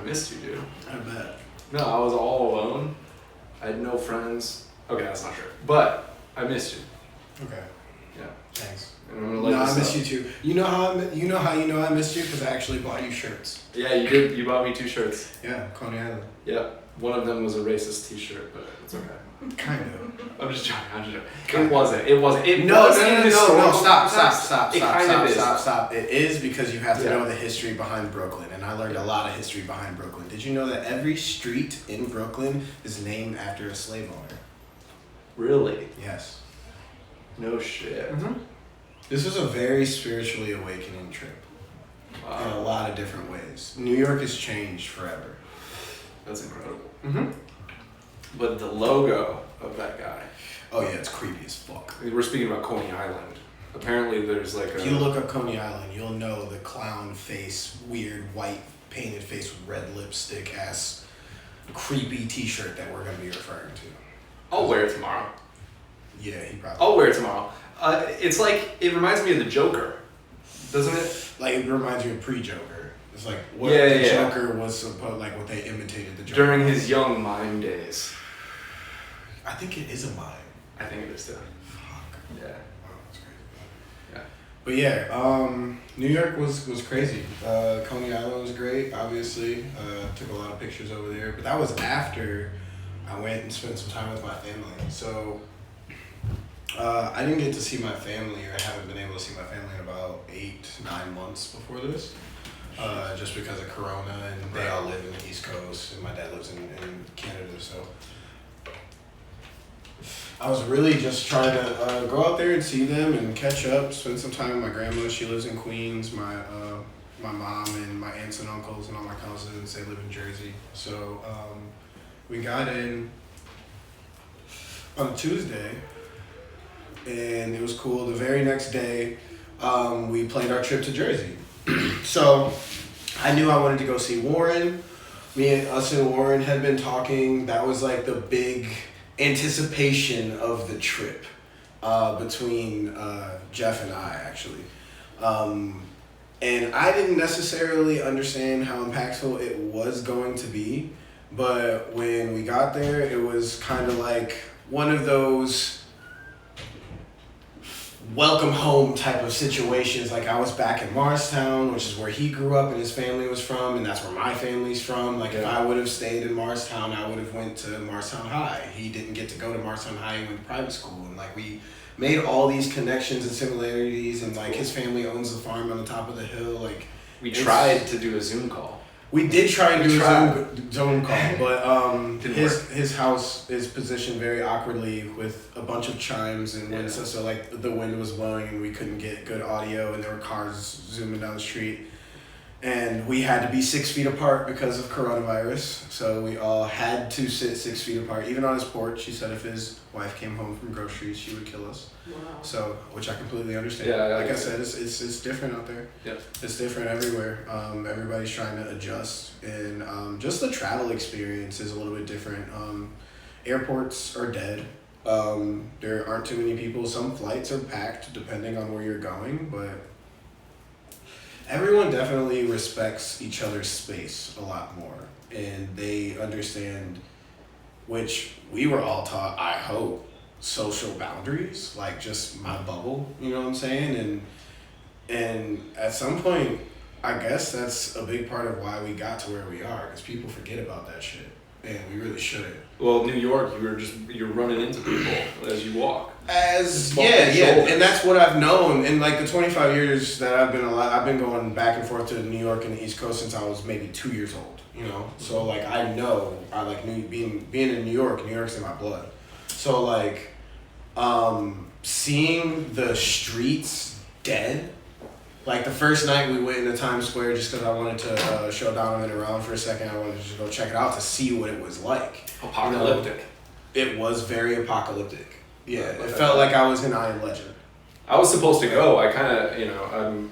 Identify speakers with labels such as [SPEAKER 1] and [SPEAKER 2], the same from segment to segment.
[SPEAKER 1] missed you, dude.
[SPEAKER 2] I bet.
[SPEAKER 1] No, I was all alone. I had no friends. Okay, that's not true. But I missed you.
[SPEAKER 2] Okay.
[SPEAKER 1] Yeah.
[SPEAKER 2] Thanks.
[SPEAKER 1] And I'm gonna let
[SPEAKER 2] No,
[SPEAKER 1] this
[SPEAKER 2] I miss
[SPEAKER 1] up.
[SPEAKER 2] you too. You know how I missed you? Because I actually bought you shirts.
[SPEAKER 1] Yeah, you did. You bought me 2 shirts.
[SPEAKER 2] Yeah, Coney Island.
[SPEAKER 1] Yeah. One of them was a racist T-shirt, but it's okay.
[SPEAKER 2] Kind of.
[SPEAKER 1] I'm just joking. It
[SPEAKER 2] Kinda.
[SPEAKER 1] wasn't. It wasn't. It
[SPEAKER 2] No,
[SPEAKER 1] was in historical
[SPEAKER 2] stop.
[SPEAKER 1] context. It kind of is.
[SPEAKER 2] Stop. It is because you have to
[SPEAKER 1] Yeah.
[SPEAKER 2] know the history behind Brooklyn, and I learned a lot of history behind Brooklyn. Did you know that every street in Brooklyn is named after a slave owner?
[SPEAKER 1] Really?
[SPEAKER 2] Yes.
[SPEAKER 1] No shit.
[SPEAKER 2] This was a very spiritually awakening trip in a
[SPEAKER 1] Wow.
[SPEAKER 2] lot of different ways. New York has changed forever.
[SPEAKER 1] That's incredible.
[SPEAKER 2] Mm-hmm.
[SPEAKER 1] But the logo of that guy.
[SPEAKER 2] Oh yeah, it's creepy as fuck.
[SPEAKER 1] I mean, we're speaking about Coney Island. Apparently, there's like
[SPEAKER 2] If you look up Coney Island, you'll know the clown face, weird white painted face with red lipstick ass creepy T-shirt that we're gonna be referring to.
[SPEAKER 1] I'll wear it tomorrow.
[SPEAKER 2] Yeah, he probably.
[SPEAKER 1] I'll wear it tomorrow. It's like it reminds me of the Joker, doesn't it?
[SPEAKER 2] Like it reminds me of pre-Joker. It's like what
[SPEAKER 1] Yeah,
[SPEAKER 2] the
[SPEAKER 1] yeah.
[SPEAKER 2] Joker was supposed, like what they imitated the Joker
[SPEAKER 1] During his young mime days.
[SPEAKER 2] I think it is a mime.
[SPEAKER 1] I think it is too.
[SPEAKER 2] Fuck.
[SPEAKER 1] Yeah.
[SPEAKER 2] Wow, that's crazy.
[SPEAKER 1] Yeah.
[SPEAKER 2] But yeah, New York was crazy. Coney Island was great, obviously. Took a lot of pictures over there. But that was after I went and spent some time with my family. So I didn't get to see my family, or I haven't been able to see my family in about 8-9 months before this. Just because of Corona, and they all live in the East Coast, and my dad lives in Canada, so I was really just trying to go out there and see them and catch up, spend some time with my grandma. She lives in Queens. My mom and my aunts and uncles and all my cousins, they live in Jersey. So we got in on a Tuesday, and it was cool. The very next day, we planned our trip to Jersey. So I knew I wanted to go see Warren. Us and Warren had been talking. That was like the big anticipation of the trip between Jeff and I, actually. And I didn't necessarily understand how impactful it was going to be, but when we got there, it was kind of like one of those welcome home type of situations. Like I was back in Morristown, which is where he grew up and his family was from, and that's where my family's from. Like if I would have stayed in Morristown, I would have went to Morristown High. He didn't get to go to Morristown High, he went to private school, and like we made all these connections and similarities, and like his family owns the farm on the top of the hill. Like
[SPEAKER 1] We tried to do a Zoom call.
[SPEAKER 2] we did try and do
[SPEAKER 1] tried.
[SPEAKER 2] a Zoom call, but
[SPEAKER 1] Didn't
[SPEAKER 2] his house is positioned very awkwardly with a bunch of chimes and wind, so like the wind was blowing and we couldn't get good audio, and there were cars zooming down the street, and we had to be 6 feet apart because of coronavirus. So we all had to sit 6 feet apart, even on his porch. He said if his wife came home from groceries, she would kill us.
[SPEAKER 3] Wow.
[SPEAKER 2] So, which I completely understand.
[SPEAKER 1] Yeah,
[SPEAKER 2] like I said, it's different out there.
[SPEAKER 1] Yep.
[SPEAKER 2] It's different everywhere. Everybody's trying to adjust, and just the travel experience is a little bit different. Airports are dead. There aren't too many people. Some flights are packed depending on where you're going, but everyone definitely respects each other's space a lot more, and they understand, which we were all taught, I hope, social boundaries, like just my bubble, you know what I'm saying? And at some point, I guess that's a big part of why we got to where we are, because people forget about that shit, and we really shouldn't.
[SPEAKER 1] Well, New York, you're running into people as you walk.
[SPEAKER 2] As
[SPEAKER 1] Bumping
[SPEAKER 2] yeah,
[SPEAKER 1] shoulders.
[SPEAKER 2] and that's what I've known in like the 25 years that I've been alive. I've been going back and forth to New York and the East Coast since I was maybe 2 years old. You know, so like I know I like being in New York. New York's in my blood. So like, seeing the streets dead. Like the first night we went into Times Square just because I wanted to show Donovan around for a second. I wanted to just go check it out to see what it was like.
[SPEAKER 1] Apocalyptic.
[SPEAKER 2] It was very apocalyptic. Yeah,
[SPEAKER 1] Yeah,
[SPEAKER 2] it
[SPEAKER 1] but
[SPEAKER 2] felt like I was in I Am Legend.
[SPEAKER 1] I was supposed to go. I kind of, I'm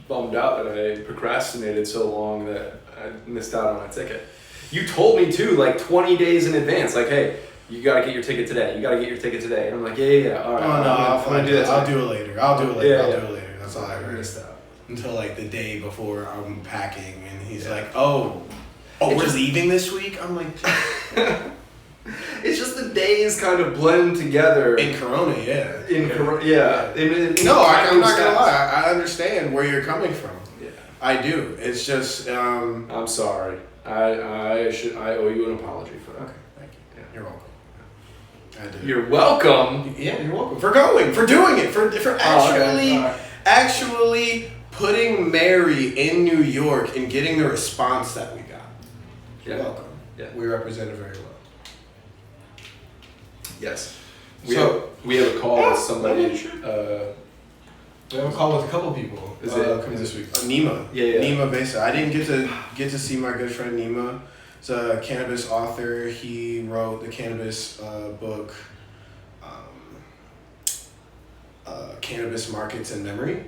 [SPEAKER 1] bummed out that I procrastinated so long that I missed out on my ticket. You told me too, like 20 days in advance, like, hey, you gotta get your ticket today. You gotta get your ticket today. And I'm like, yeah, all right.
[SPEAKER 2] Oh no,
[SPEAKER 1] I'm gonna do that.
[SPEAKER 2] I'll do it later. I'll do it later.
[SPEAKER 1] Yeah,
[SPEAKER 2] I'll
[SPEAKER 1] yeah.
[SPEAKER 2] do it later. That's all I
[SPEAKER 1] I
[SPEAKER 2] heard.
[SPEAKER 1] missed out.
[SPEAKER 2] Until like the day before I'm packing, and he's like, "Oh, Oh,
[SPEAKER 1] It
[SPEAKER 2] we're
[SPEAKER 1] just-
[SPEAKER 2] leaving this week? I'm like,
[SPEAKER 1] It's just the days kind of blend together.
[SPEAKER 2] in Corona, yeah.
[SPEAKER 1] Yeah.
[SPEAKER 2] No, I'm not gonna lie. I understand where you're coming from.
[SPEAKER 1] Yeah.
[SPEAKER 2] I do. It's just.
[SPEAKER 1] I'm sorry. I owe you an apology for that.
[SPEAKER 2] Okay, thank you.
[SPEAKER 1] Yeah.
[SPEAKER 2] You're welcome. I do.
[SPEAKER 1] You're welcome.
[SPEAKER 2] Yeah, you're welcome for going, for doing it, for actually,
[SPEAKER 1] Alright.
[SPEAKER 2] actually putting Mary in New York and getting the response that we got. You're
[SPEAKER 1] Yeah.
[SPEAKER 2] welcome.
[SPEAKER 1] Yeah.
[SPEAKER 2] We represented very well.
[SPEAKER 1] Yes.
[SPEAKER 2] So-
[SPEAKER 1] we have a call with somebody.
[SPEAKER 2] We have a call with a couple people.
[SPEAKER 1] Is it-
[SPEAKER 2] coming
[SPEAKER 1] is
[SPEAKER 2] this week? Nima.
[SPEAKER 1] Yeah.
[SPEAKER 2] Nima Besa. I didn't get to see my good friend Nima. He's a cannabis author. He wrote the cannabis book, Cannabis Markets and Memory.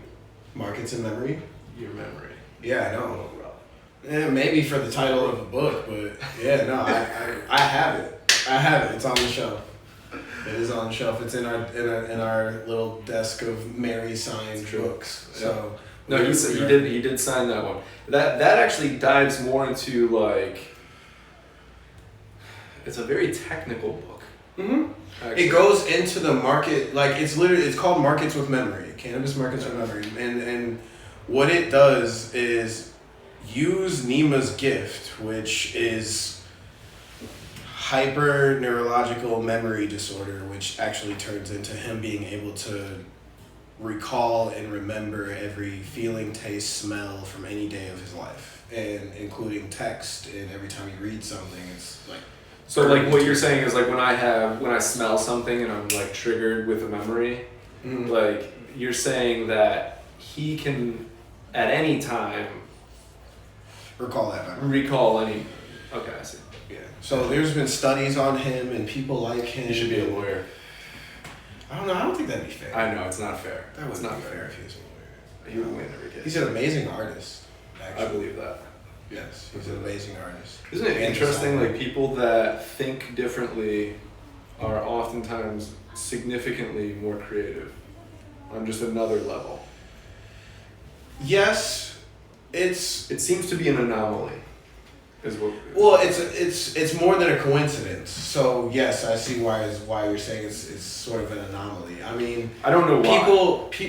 [SPEAKER 2] Markets and Memory.
[SPEAKER 1] Your memory.
[SPEAKER 2] Yeah, I know. Yeah, maybe for the title of a book, but yeah, no, I have it. I have it. It's on the shelf. It is on the shelf. It's in our little desk of Mary signed
[SPEAKER 1] True.
[SPEAKER 2] books. So
[SPEAKER 1] No, he did sign that one. That actually dives more into like. It's a very technical book.
[SPEAKER 2] Mm-hmm.
[SPEAKER 1] Actually.
[SPEAKER 2] It goes into the market, like it's called Markets with Memory, Cannabis Markets with Memory, and what it does is use Nima's gift, which is hyper neurological memory disorder, which actually turns into him being able to recall and remember every feeling, taste, smell from any day of his life, and including text, and every time he reads something, it's like.
[SPEAKER 1] So like what you're saying is like when I smell something and I'm like triggered with a memory,
[SPEAKER 2] Mhm.
[SPEAKER 1] like you're saying that he can at any time
[SPEAKER 2] Recall that memory.
[SPEAKER 1] recall any. Okay, I see.
[SPEAKER 2] Yeah. So there's been studies on him and people like him.
[SPEAKER 1] He should be a lawyer.
[SPEAKER 2] I don't know. I don't think that'd be fair.
[SPEAKER 1] I know it's not fair.
[SPEAKER 2] That
[SPEAKER 1] It's
[SPEAKER 2] wouldn't
[SPEAKER 1] not
[SPEAKER 2] be fair
[SPEAKER 1] fair.
[SPEAKER 2] if he was a lawyer.
[SPEAKER 1] He would win every case.
[SPEAKER 2] He's an amazing artist.
[SPEAKER 1] I
[SPEAKER 2] Actually.
[SPEAKER 1] believe that.
[SPEAKER 2] Yes, he's an amazing artist.
[SPEAKER 1] Isn't it
[SPEAKER 2] And
[SPEAKER 1] interesting?
[SPEAKER 2] designer.
[SPEAKER 1] Like people that think differently are oftentimes significantly more creative on just another level.
[SPEAKER 2] Yes, it's
[SPEAKER 1] It seems to be an anomaly. Is what?
[SPEAKER 2] well, it's more than a coincidence. So yes, I see why you're saying it's sort of an anomaly. I mean,
[SPEAKER 1] I don't know why.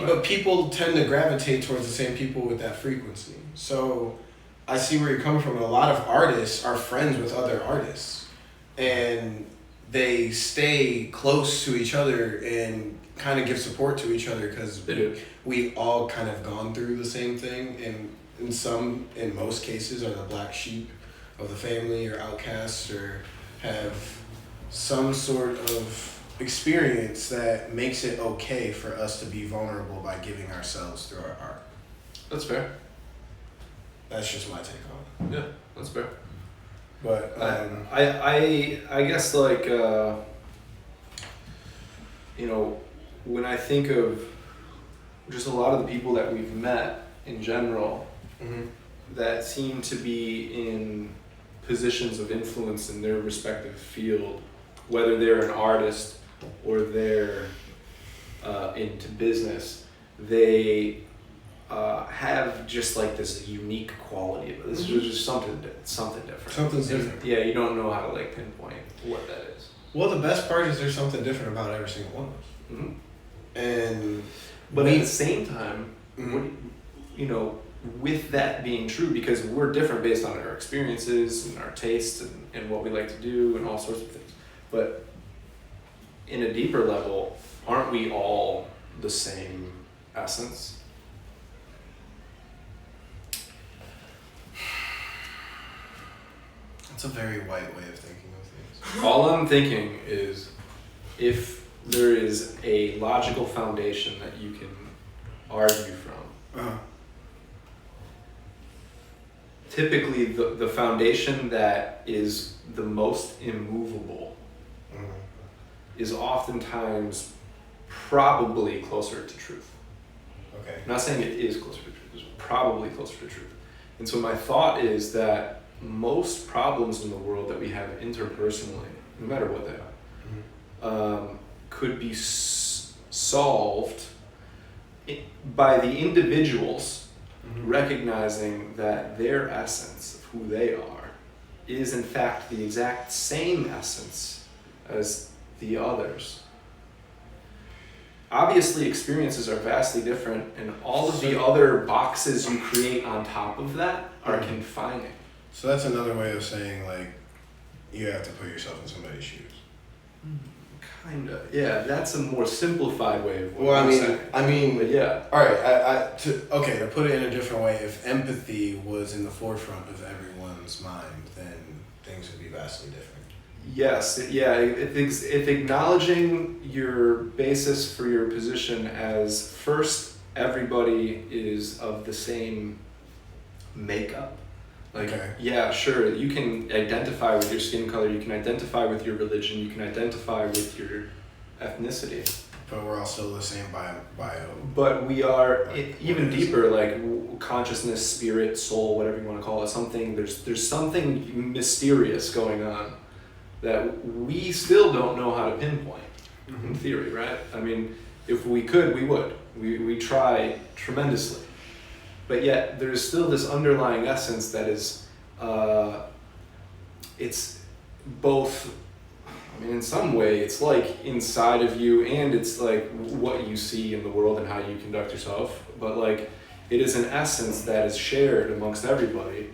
[SPEAKER 2] but people tend to gravitate towards the same people with that frequency. So I see where you're coming from. A lot of artists are friends with other artists, and they stay close to each other and kind of give support to each other because
[SPEAKER 1] They do.
[SPEAKER 2] we all kind of gone through the same thing, and in most cases are the black sheep of the family or outcasts or have some sort of experience that makes it okay for us to be vulnerable by giving ourselves through our art.
[SPEAKER 1] That's fair.
[SPEAKER 2] That's just my take on it.
[SPEAKER 1] Yeah, that's fair.
[SPEAKER 2] But
[SPEAKER 1] I guess like you know, when I think of just a lot of the people that we've met in general
[SPEAKER 2] mhm.
[SPEAKER 1] that seem to be in positions of influence in their respective field, whether they're an artist or they're into business, they have just like this unique quality. This is just something different.
[SPEAKER 2] Something's
[SPEAKER 1] And,
[SPEAKER 2] different.
[SPEAKER 1] yeah, you don't know how to like pinpoint what that is.
[SPEAKER 2] Well, the best part is there's something different about every single one of us.
[SPEAKER 1] Mm-hmm.
[SPEAKER 2] And
[SPEAKER 1] But at the same time,
[SPEAKER 2] Mhm.
[SPEAKER 1] what, you know, with that being true, because we're different based on our experiences and our tastes and what we like to do and all sorts of things. But in a deeper level, aren't we all the same essence?
[SPEAKER 2] it's a very white way of thinking of things.
[SPEAKER 1] All I'm thinking is if there is a logical foundation that you can argue from,
[SPEAKER 2] Uh-huh.
[SPEAKER 1] typically the foundation that is the most immovable
[SPEAKER 2] Mhm.
[SPEAKER 1] is oftentimes probably closer to truth.
[SPEAKER 2] Okay.
[SPEAKER 1] I'm not saying it is closer to truth, it's probably closer to truth. And so my thought is that most problems in the world that we have interpersonally, no matter what they are, could be solved by the individuals
[SPEAKER 2] Mhm.
[SPEAKER 1] recognizing that their essence of who they are is in fact the exact same essence as the others. Obviously, experiences are vastly different, and all of the other boxes you create on top of that are confining.
[SPEAKER 2] So that's another way of saying, like, you have to put yourself in somebody's shoes.
[SPEAKER 1] Kinda. Yeah, that's a more simplified way of what
[SPEAKER 2] Well,
[SPEAKER 1] I'm saying.
[SPEAKER 2] I mean,
[SPEAKER 1] But yeah.
[SPEAKER 2] all right. To put it in a different way, if empathy was in the forefront of everyone's mind, then things would be vastly different.
[SPEAKER 1] Yes, if acknowledging your basis for your position as first, everybody is of the same makeup. Like,
[SPEAKER 2] Okay.
[SPEAKER 1] yeah, sure, you can identify with your skin color, you can identify with your religion, you can identify with your ethnicity.
[SPEAKER 2] But we're all still the same bio.
[SPEAKER 1] But we are even deeper, like consciousness, spirit, soul, whatever you want to call it. There's something mysterious going on that we still don't know how to pinpoint, in theory, right? I mean, if we could, we would. We try tremendously. But yet, there's still this underlying essence that is, it's both, I mean, in some way, it's like inside of you, and it's like what you see in the world and how you conduct yourself. But like, it is an essence that is shared amongst everybody.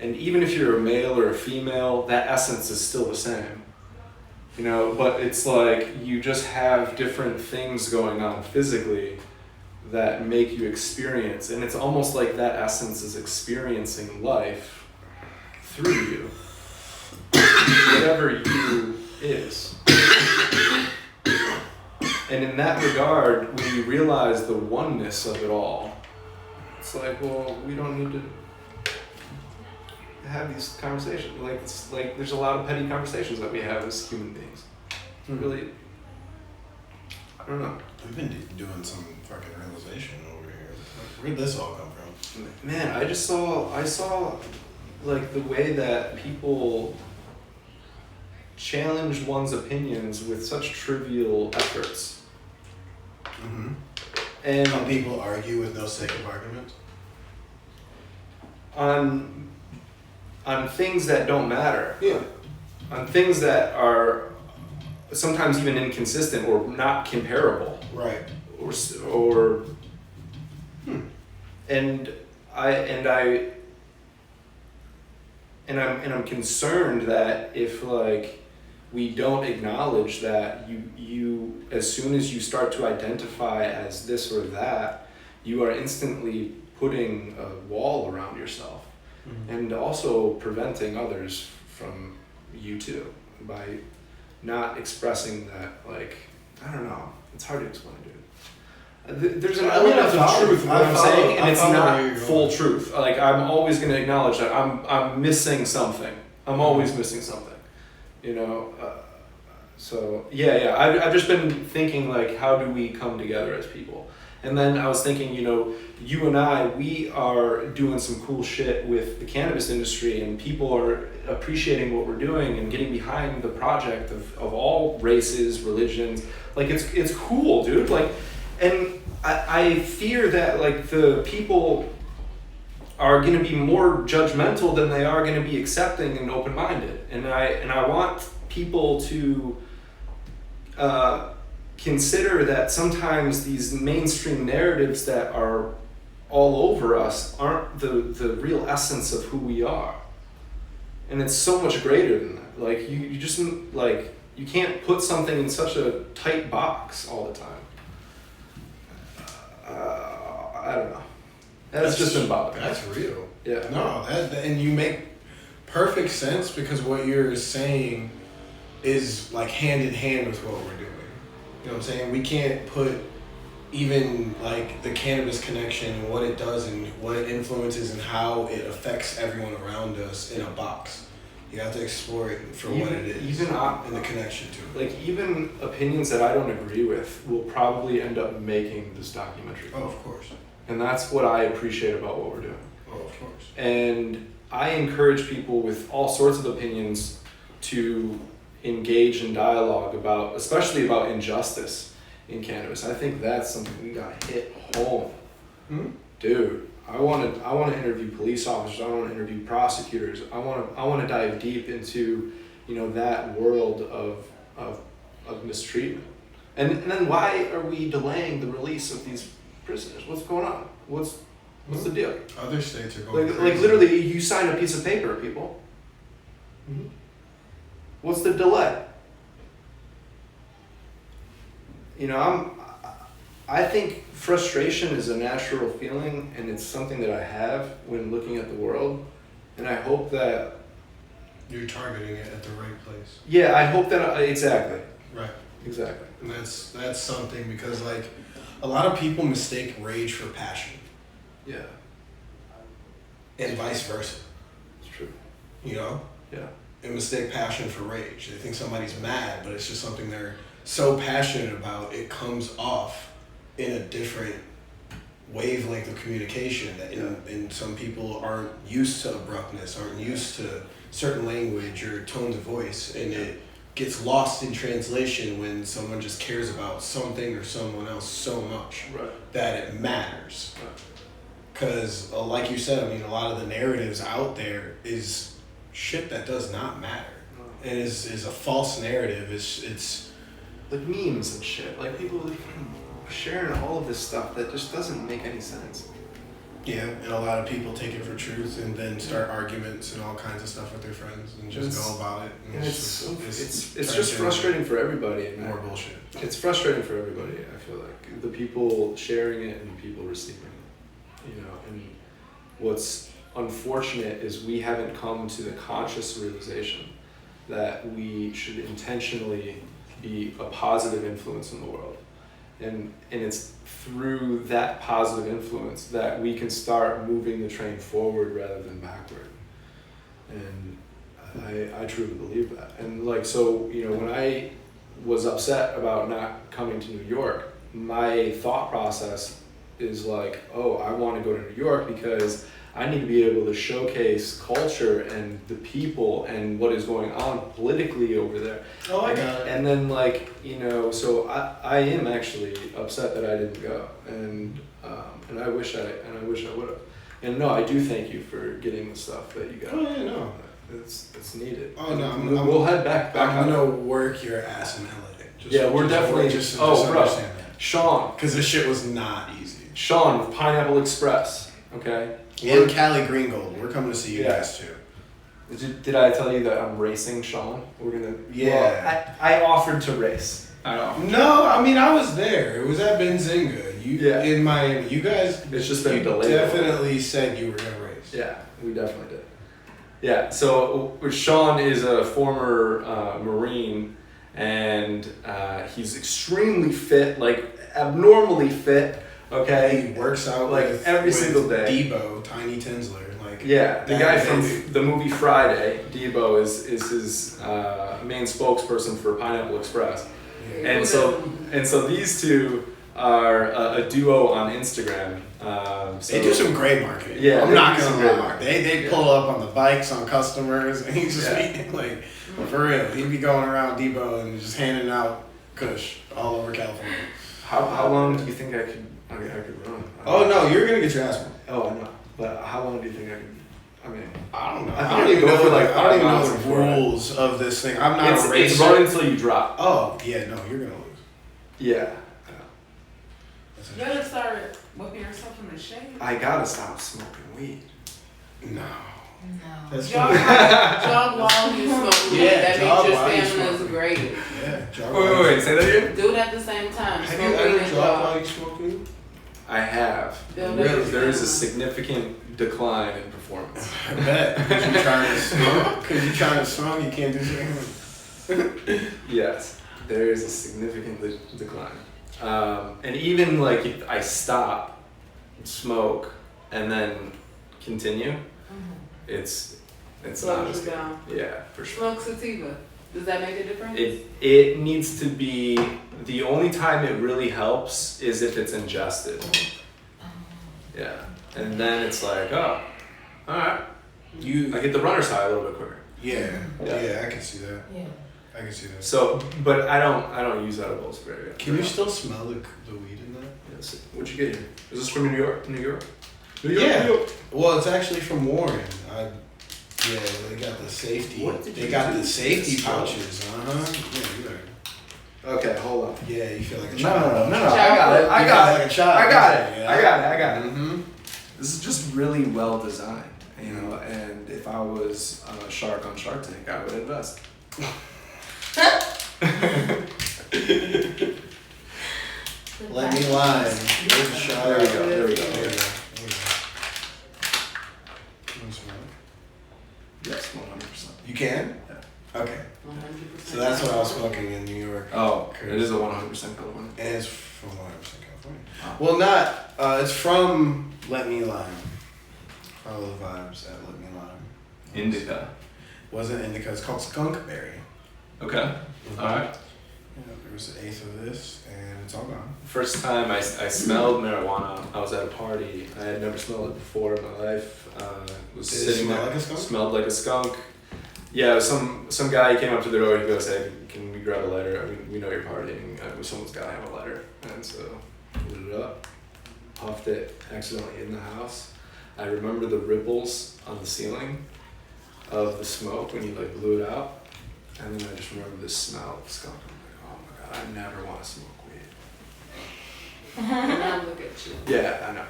[SPEAKER 1] And even if you're a male or a female, that essence is still the same, you know, but it's like you just have different things going on physically that make you experience, and it's almost like that essence is experiencing life through you, whatever you is. And in that regard, when you realize the oneness of it all, it's like, well, we don't need to have these conversations. Like, it's like there's a lot of petty conversations that we have as human beings. Really, I don't know.
[SPEAKER 2] We've been doing some fucking realization over here. Where'd this all come from?
[SPEAKER 1] Man, I saw like the way that people challenge one's opinions with such trivial efforts.
[SPEAKER 2] Mm-hmm.
[SPEAKER 1] And
[SPEAKER 2] How people argue with no sake of argument.
[SPEAKER 1] On things that don't matter.
[SPEAKER 2] Yeah.
[SPEAKER 1] On things that are sometimes even inconsistent or not comparable.
[SPEAKER 2] Right.
[SPEAKER 1] And I'm concerned that if like we don't acknowledge that you as soon as you start to identify as this or that, you are instantly putting a wall around yourself. And also preventing others from you too by not expressing that, like, I don't know, it's hard to explain, dude. There's an element of truth in what I'm saying, and it's not full truth. Like, I'm always going to acknowledge that I'm missing something. I'm always missing something, you know. So yeah, I've just been thinking, like, how do we come together as people? And then I was thinking, you know, you and I, we are doing some cool shit with the cannabis industry, and people are appreciating what we're doing and getting behind the project of all races, religions. Like, it's cool, dude. Like, and I fear that, like, the people are going to be more judgmental than they are going to be accepting and open-minded. And I want people to consider that sometimes these mainstream narratives that are all over us aren't the real essence of who we are. And it's so much greater than that. Like, you just, like, you can't put something in such a tight box all the time. I don't know. That's just been bothering me.
[SPEAKER 2] That's real.
[SPEAKER 1] Yeah.
[SPEAKER 2] No, and you make perfect sense, because what you're saying is like hand in hand with what we're doing. You know what I'm saying? We can't put even like the cannabis connection and what it does and what it influences and how it affects everyone around us in a box. You have to explore it for what it is, and the connection to it.
[SPEAKER 1] Like, even opinions that I don't agree with will probably end up making this documentary.
[SPEAKER 2] Oh, of course.
[SPEAKER 1] And that's what I appreciate about what we're doing.
[SPEAKER 2] Oh, of course.
[SPEAKER 1] And I encourage people with all sorts of opinions to engage in dialogue about, especially about injustice in cannabis. I think that's something we gotta hit home. Dude, I want to interview police officers. I want to interview prosecutors. I want to dive deep into, that world of mistreatment. And then why are we delaying the release of these prisoners? What's going on? What's the deal?
[SPEAKER 2] Other states are going
[SPEAKER 1] Like
[SPEAKER 2] crazy.
[SPEAKER 1] literally, you sign a piece of paper, people.
[SPEAKER 2] Mhm.
[SPEAKER 1] What's the delay? I think frustration is a natural feeling, and it's something that I have when looking at the world, and I hope that.
[SPEAKER 2] You're targeting it at the right place.
[SPEAKER 1] Yeah, I hope that exactly.
[SPEAKER 2] Right.
[SPEAKER 1] Exactly.
[SPEAKER 2] And that's something because like a lot of people mistake rage for passion
[SPEAKER 1] Yeah,
[SPEAKER 2] and vice versa.
[SPEAKER 1] it's true.
[SPEAKER 2] You know?
[SPEAKER 1] Yeah.
[SPEAKER 2] And mistake passion for rage. They think somebody's mad, but it's just something they're so passionate about it comes off in a different wavelength of communication that and some people aren't used to abruptness, aren't used to certain language or tones of voice, and it gets lost in translation when someone just cares about something or someone else so much
[SPEAKER 1] Right.
[SPEAKER 2] that it matters.
[SPEAKER 1] Right.
[SPEAKER 2] Because, like you said, I mean, a lot of the narratives out there is shit that does not matter, and is a false narrative. It's
[SPEAKER 1] Like memes and shit. Like people are sharing all of this stuff that just doesn't make any sense.
[SPEAKER 2] yeah, and a lot of people take it for truth and then start arguments and all kinds of stuff with their friends and just
[SPEAKER 1] It's-
[SPEAKER 2] go about it. And
[SPEAKER 1] And
[SPEAKER 2] it's
[SPEAKER 1] it's
[SPEAKER 2] turns
[SPEAKER 1] just
[SPEAKER 2] into
[SPEAKER 1] frustrating for everybody. And
[SPEAKER 2] more bullshit.
[SPEAKER 1] It's frustrating for everybody. I feel like the people sharing it and the people receiving it. And what's unfortunate is we haven't come to the conscious realization that we should intentionally be a positive influence in the world. And it's through that positive influence that we can start moving the train forward rather than backward. And I truly believe that. And when I was upset about not coming to New York, my thought process is like, oh, I want to go to New York because I need to be able to showcase culture and the people and what is going on politically over there.
[SPEAKER 2] Oh, I got it.
[SPEAKER 1] And then so I am actually upset that I didn't go, and I wish I would have. And no, I do thank you for getting the stuff that you got.
[SPEAKER 2] Oh yeah, no.
[SPEAKER 1] It's needed.
[SPEAKER 2] Oh no,
[SPEAKER 1] We'll head back
[SPEAKER 2] I'm
[SPEAKER 1] up.
[SPEAKER 2] gonna work your ass in LA.
[SPEAKER 1] Yeah, we're definitely
[SPEAKER 2] just
[SPEAKER 1] bro.
[SPEAKER 2] understand that.
[SPEAKER 1] Sean,
[SPEAKER 2] Because this shit was not easy.
[SPEAKER 1] Sean with Pineapple Express. Okay.
[SPEAKER 2] And Cali Green Gold, we're coming to see you
[SPEAKER 1] Yeah.
[SPEAKER 2] guys too.
[SPEAKER 1] Did I tell you that I'm racing Sean? We're gonna.
[SPEAKER 2] Yeah.
[SPEAKER 1] Well, I offered to race. I offered.
[SPEAKER 2] No, I mean I was there. It was at Benzinga.
[SPEAKER 1] Yeah.
[SPEAKER 2] In Miami. You guys.
[SPEAKER 1] It's just been
[SPEAKER 2] you
[SPEAKER 1] delayed.
[SPEAKER 2] definitely said you were gonna race.
[SPEAKER 1] Yeah, we definitely did. Yeah, so Sean is a former Marine, and he's extremely fit, like abnormally fit. Okay,
[SPEAKER 2] He works out
[SPEAKER 1] Like,
[SPEAKER 2] with,
[SPEAKER 1] every
[SPEAKER 2] with
[SPEAKER 1] single day.
[SPEAKER 2] Debo, Tiny Tinsler. Like
[SPEAKER 1] yeah, the
[SPEAKER 2] that
[SPEAKER 1] guy
[SPEAKER 2] is-
[SPEAKER 1] from the movie Friday, Debo, is his main spokesperson for Pineapple Express, and so these two are a duo on Instagram.
[SPEAKER 2] They do some great marketing.
[SPEAKER 1] Yeah,
[SPEAKER 2] I'm
[SPEAKER 1] they
[SPEAKER 2] not
[SPEAKER 1] do some
[SPEAKER 2] gonna
[SPEAKER 1] great
[SPEAKER 2] lie.
[SPEAKER 1] marketing.
[SPEAKER 2] They
[SPEAKER 1] Yeah.
[SPEAKER 2] pull up on the bikes on customers, and he's just
[SPEAKER 1] Yeah.
[SPEAKER 2] be like, for real, he'd be going around Debo and just handing out Kush all over California.
[SPEAKER 1] How long do you think I could run?
[SPEAKER 2] Oh no, you're gonna get your ass whooped.
[SPEAKER 1] Oh, I know. But how long do you think I could? I mean,
[SPEAKER 2] I don't know.
[SPEAKER 1] I think
[SPEAKER 2] I don't
[SPEAKER 1] I'd
[SPEAKER 2] even
[SPEAKER 1] go
[SPEAKER 2] know
[SPEAKER 1] for, like,
[SPEAKER 2] I don't even
[SPEAKER 1] 5
[SPEAKER 2] know
[SPEAKER 1] miles
[SPEAKER 2] the
[SPEAKER 1] before I-
[SPEAKER 2] rules of this thing. I'm not a
[SPEAKER 1] it's
[SPEAKER 2] racer.
[SPEAKER 1] run until you drop.
[SPEAKER 2] Oh yeah, no, you're gonna lose.
[SPEAKER 1] Yeah.
[SPEAKER 2] That's
[SPEAKER 3] You gotta start whipping yourself in the shade.
[SPEAKER 1] I gotta stop smoking weed.
[SPEAKER 2] no.
[SPEAKER 4] No.
[SPEAKER 2] That's
[SPEAKER 3] Jog,
[SPEAKER 2] fine.
[SPEAKER 3] jog while you smoke weed.
[SPEAKER 2] Yeah,
[SPEAKER 3] That
[SPEAKER 2] jog
[SPEAKER 3] means your
[SPEAKER 2] while you
[SPEAKER 3] stamina is
[SPEAKER 2] smoke.
[SPEAKER 3] great.
[SPEAKER 2] Yeah. Jog
[SPEAKER 1] Wait, say that again?
[SPEAKER 3] Do it at the same time.
[SPEAKER 2] Have
[SPEAKER 3] Smoke
[SPEAKER 2] you
[SPEAKER 3] weed
[SPEAKER 2] ever
[SPEAKER 3] and
[SPEAKER 2] jogged
[SPEAKER 3] jog.
[SPEAKER 2] while you smoke weed?
[SPEAKER 1] I have.
[SPEAKER 3] Build
[SPEAKER 1] Really,
[SPEAKER 3] up
[SPEAKER 1] there is a
[SPEAKER 3] stamina.
[SPEAKER 1] significant decline in performance.
[SPEAKER 2] I bet. Because you're trying to smoke. Because you're trying to smoke, you can't do something.
[SPEAKER 1] Yes, there is a significant decline. And even like if I stop, smoke, and then continue, it's not
[SPEAKER 3] Slows
[SPEAKER 1] as
[SPEAKER 3] you
[SPEAKER 1] good.
[SPEAKER 3] down.
[SPEAKER 1] Yeah, for sure.
[SPEAKER 3] Smoke sativa. Does that make a difference?
[SPEAKER 1] It needs to be, the only time it really helps is if it's ingested. Yeah. And then it's like, oh, alright. I get the runner's high a little bit quicker.
[SPEAKER 2] Yeah.
[SPEAKER 1] Yeah.
[SPEAKER 2] Yeah, I can see that.
[SPEAKER 4] Yeah.
[SPEAKER 2] I can see that.
[SPEAKER 1] So, but I don't use edibles very
[SPEAKER 2] Can you still smell the weed in that?
[SPEAKER 1] Yes. What'd you get here? Is this from New York? New York?
[SPEAKER 2] Yeah. Well, it's actually from Warren. Yeah, they got the safety.
[SPEAKER 1] What did
[SPEAKER 2] They
[SPEAKER 1] you
[SPEAKER 2] got
[SPEAKER 1] do
[SPEAKER 2] the safety
[SPEAKER 1] to this
[SPEAKER 2] pouches. Yeah, you learned.
[SPEAKER 1] Okay, hold on.
[SPEAKER 2] Yeah, you feel like a
[SPEAKER 4] No,
[SPEAKER 2] child.
[SPEAKER 4] no. I got it.
[SPEAKER 2] You feel like a child.
[SPEAKER 4] I got it.
[SPEAKER 2] Yeah.
[SPEAKER 4] I got it.
[SPEAKER 2] Mm-hmm.
[SPEAKER 4] This is just really well designed, you know. And if I was a shark on Shark Tank, I would invest.
[SPEAKER 2] Let me line. There's a shot.
[SPEAKER 4] There we go. There we go.
[SPEAKER 2] There you go. Can you smell it?
[SPEAKER 4] Yes, 100%.
[SPEAKER 2] You can?
[SPEAKER 4] Yeah.
[SPEAKER 2] Okay.
[SPEAKER 3] 100%.
[SPEAKER 2] So that's what I was smoking in New York.
[SPEAKER 4] Oh, it is a 100% California.
[SPEAKER 2] And it's from 100% California.
[SPEAKER 4] Wow.
[SPEAKER 2] Well, not. It's from Let Me Lime. Follow the vibes at Let Me Lime.
[SPEAKER 4] Indica.
[SPEAKER 2] Wasn't indica. It's called skunkberry.
[SPEAKER 4] Okay. All right.
[SPEAKER 2] Yeah, there was an eighth of this, and it's all gone.
[SPEAKER 1] First time I smelled marijuana, I was at a party. I had never smelled it before in my life. Was
[SPEAKER 2] Did it
[SPEAKER 1] sitting
[SPEAKER 2] smell
[SPEAKER 1] there,
[SPEAKER 2] like a skunk?
[SPEAKER 1] Smelled like a skunk. Yeah, it was some guy came up to the door. He goes, "Hey, can we grab a lighter? I mean, we know you're partying. Someone's got to have a lighter." And so, lit it up, puffed it accidentally in the house. I remember the ripples on the ceiling of the smoke when you like blew it out, and then I just remember this smell of skunk. I'm like, oh my god, I never want to smoke weed.
[SPEAKER 3] And now look at you.
[SPEAKER 1] Yeah, I know.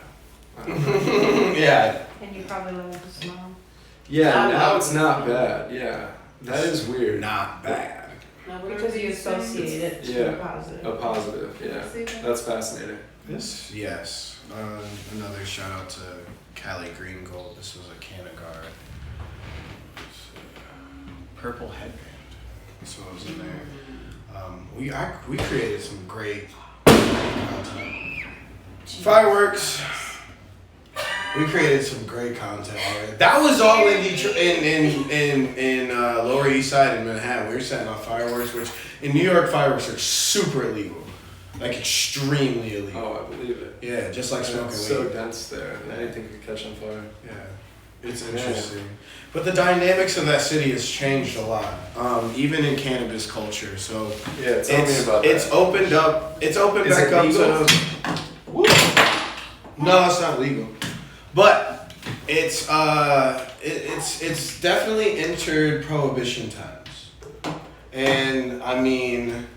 [SPEAKER 2] Yeah.
[SPEAKER 5] And you probably love the smell.
[SPEAKER 1] Yeah,
[SPEAKER 3] I
[SPEAKER 1] now
[SPEAKER 3] love
[SPEAKER 1] it's
[SPEAKER 3] the
[SPEAKER 1] not
[SPEAKER 3] smell.
[SPEAKER 1] bad. Yeah, that is weird.
[SPEAKER 2] Not bad.
[SPEAKER 3] Now, what
[SPEAKER 5] Because
[SPEAKER 3] are
[SPEAKER 5] you
[SPEAKER 3] these things?
[SPEAKER 5] associate it to
[SPEAKER 1] Yeah.
[SPEAKER 5] a positive.
[SPEAKER 1] A positive, yeah.
[SPEAKER 3] See that?
[SPEAKER 1] That's fascinating.
[SPEAKER 2] This, yes. Another shout out to Cali Green Gold. This was a Canagard. Purple headband. That's what was in there. We created some great content. Fireworks. We created some great content already. That was all in Detroit, in Lower East Side in Manhattan. We were setting off fireworks, which in New York fireworks are super illegal, like extremely illegal.
[SPEAKER 1] Oh, I believe it.
[SPEAKER 2] Yeah, just like smoking
[SPEAKER 1] It's
[SPEAKER 2] weed.
[SPEAKER 1] so dense there. Anything could catch on fire.
[SPEAKER 2] Yeah, it's interesting. But the dynamics of that city has changed a lot, even in cannabis culture. So
[SPEAKER 1] Yeah, tell me about
[SPEAKER 2] it's
[SPEAKER 1] that.
[SPEAKER 2] opened up. It's opened
[SPEAKER 1] Is
[SPEAKER 2] back
[SPEAKER 1] it
[SPEAKER 2] up
[SPEAKER 1] legal?
[SPEAKER 2] to. Woo. No, it's not legal, but it's definitely entered prohibition times, and I mean.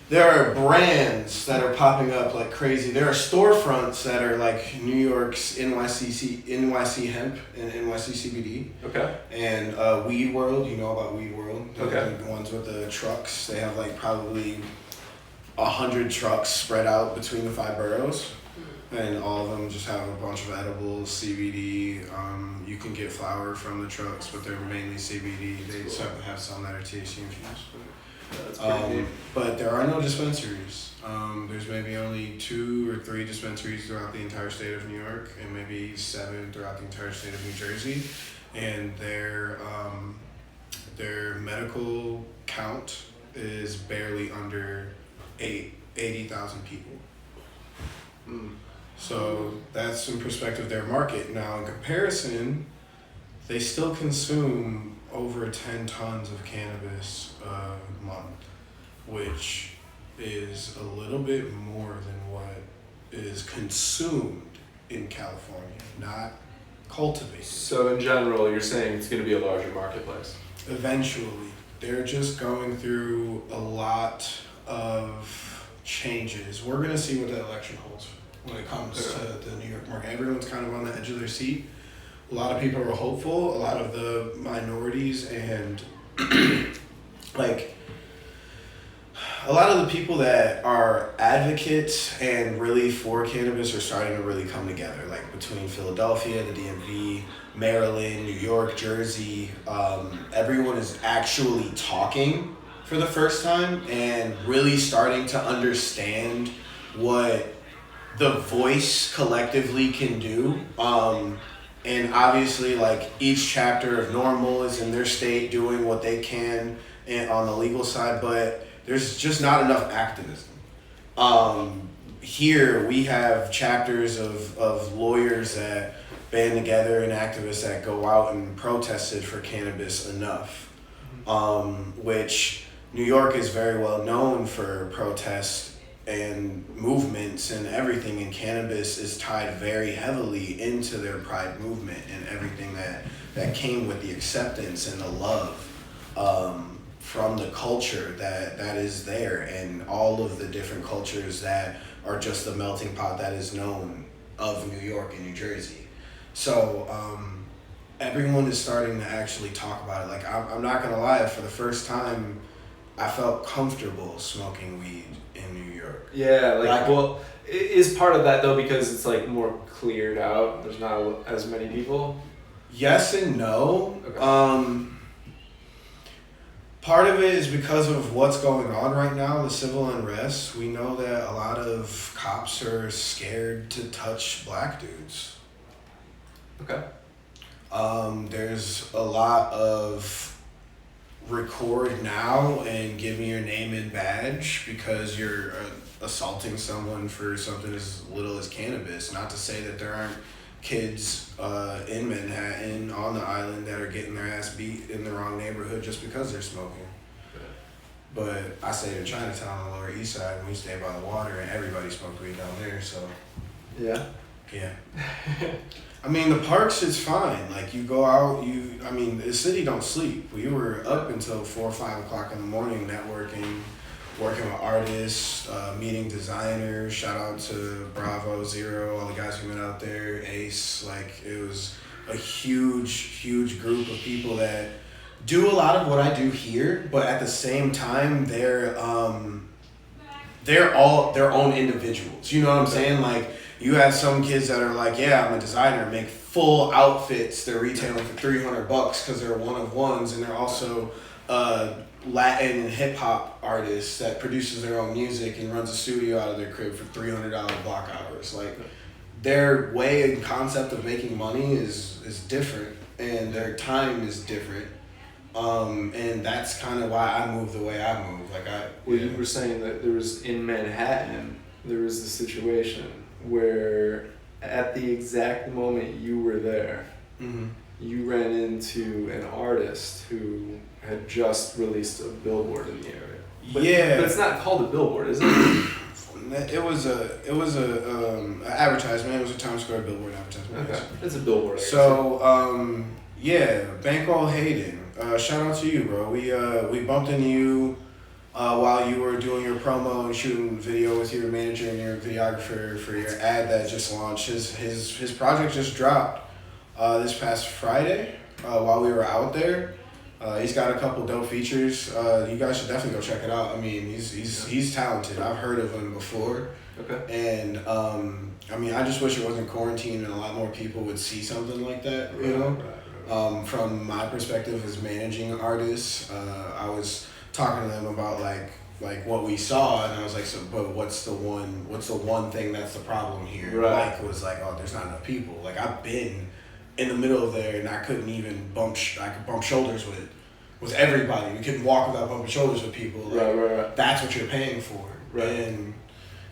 [SPEAKER 2] There are brands that are popping up like crazy. There are storefronts that are like New York's NYC Hemp and NYC CBD.
[SPEAKER 1] Okay.
[SPEAKER 2] And Weed World, you know about Weed World?
[SPEAKER 1] Okay.
[SPEAKER 2] The ones with the trucks. They have like probably 100 trucks spread out between the 5 boroughs. And all of them just have a bunch of edibles, CBD. You can get flour from the trucks, but they're mainly CBD. They just have some that are THC infused.
[SPEAKER 1] That's pretty neat.
[SPEAKER 2] But there are no dispensaries. There's maybe only 2 or 3 dispensaries throughout the entire state of New York, and maybe 7 throughout the entire state of New Jersey. And their medical count is barely under 80,000 people. So that's in perspective their market. Now in comparison, they still consume over 10 tons of cannabis a month, which is a little bit more than what is consumed in California, not cultivated.
[SPEAKER 1] So in general, you're saying it's going to be a larger marketplace.
[SPEAKER 2] Eventually, they're just going through a lot of changes. We're going to see what the election holds when it comes to the New York market. Everyone's kind of on the edge of their seat. A lot of people are hopeful. A lot of the minorities and like a lot of the people that are advocates and really for cannabis are starting to really come together. Like between Philadelphia, the DMV, Maryland, New York, Jersey, everyone is actually talking for the first time and really starting to understand what the voice collectively can do. And obviously, like, each chapter of NORML is in their state doing what they can on the legal side, but there's just not enough activism. Here, we have chapters of lawyers that band together and activists that go out and protested for cannabis enough, which New York is very well known for protest and movements and everything, and cannabis is tied very heavily into their pride movement and everything that came with the acceptance and the love from the culture that is there, and all of the different cultures that are just the melting pot that is known of New York and New Jersey. So everyone is starting to actually talk about it. Like, I'm not gonna lie, for the first time I felt comfortable smoking weed in New York.
[SPEAKER 1] Yeah,
[SPEAKER 2] Like-
[SPEAKER 1] well, is part of that though because it's like more cleared out. There's not as many people.
[SPEAKER 2] Yes and no.
[SPEAKER 1] Okay.
[SPEAKER 2] Part of it is because of what's going on right now, the civil unrest. We know that a lot of cops are scared to touch black dudes.
[SPEAKER 1] Okay.
[SPEAKER 2] There's a lot of record now and give me your name and badge because you're assaulting someone for something as little as cannabis. Not to say that there aren't kids in Manhattan on the island that are getting their ass beat in the wrong neighborhood just because they're smoking. But I stayed in Chinatown on the Lower East Side and we stayed by the water and everybody smoked weed down there, so
[SPEAKER 1] Yeah.
[SPEAKER 2] yeah. I mean, the parks is fine. Like, you go out, the city don't sleep. We were up until 4 or 5 o'clock in the morning networking, working with artists, meeting designers. Shout out to Bravo, Zero, all the guys we met out there, Ace. Like, it was a huge, huge group of people that do a lot of what I do here, but at the same time, they're all their own individuals. You know what I'm saying? Like, you have some kids that are like, yeah, I'm a designer, make full outfits. They're retailing for $300 because they're one of ones, and they're also Latin hip hop artist that produces their own music and runs a studio out of their crib for $300 block hours. Like, their way and concept of making money is different, and their time is different. And that's kind of why I move the way I move.
[SPEAKER 1] Well, you were saying that there was in Manhattan, there was a situation where at the exact moment you were there,
[SPEAKER 2] Mm-hmm.
[SPEAKER 1] you ran into an artist who had just released a billboard in the area. But it's not called a billboard, is it?
[SPEAKER 2] It was a advertisement. It was a Times Square billboard advertisement.
[SPEAKER 1] Okay, it's a billboard. I guess.
[SPEAKER 2] So Bankroll Hayden. Shout out to you, bro. We bumped into you while you were doing your promo and shooting video with your manager and your videographer for your ad that just launched. His project just dropped this past Friday while we were out there. He's got a couple dope features. You guys should definitely go check it out. I mean, he's talented. I've heard of him before.
[SPEAKER 1] Okay.
[SPEAKER 2] And I just wish it wasn't quarantine and a lot more people would see something like that. You know.
[SPEAKER 1] Right.
[SPEAKER 2] From my perspective as managing artists, I was talking to them about like what we saw, and I was like, so, but what's the one thing that's the problem here?
[SPEAKER 1] Right.
[SPEAKER 2] Like, was like, oh, there's not enough people. Like, I've been in the middle of there, and I couldn't even bump shoulders with everybody. We couldn't walk without bumping shoulders with people. Like,
[SPEAKER 1] Right.
[SPEAKER 2] That's what you're paying for.
[SPEAKER 1] Right.
[SPEAKER 2] And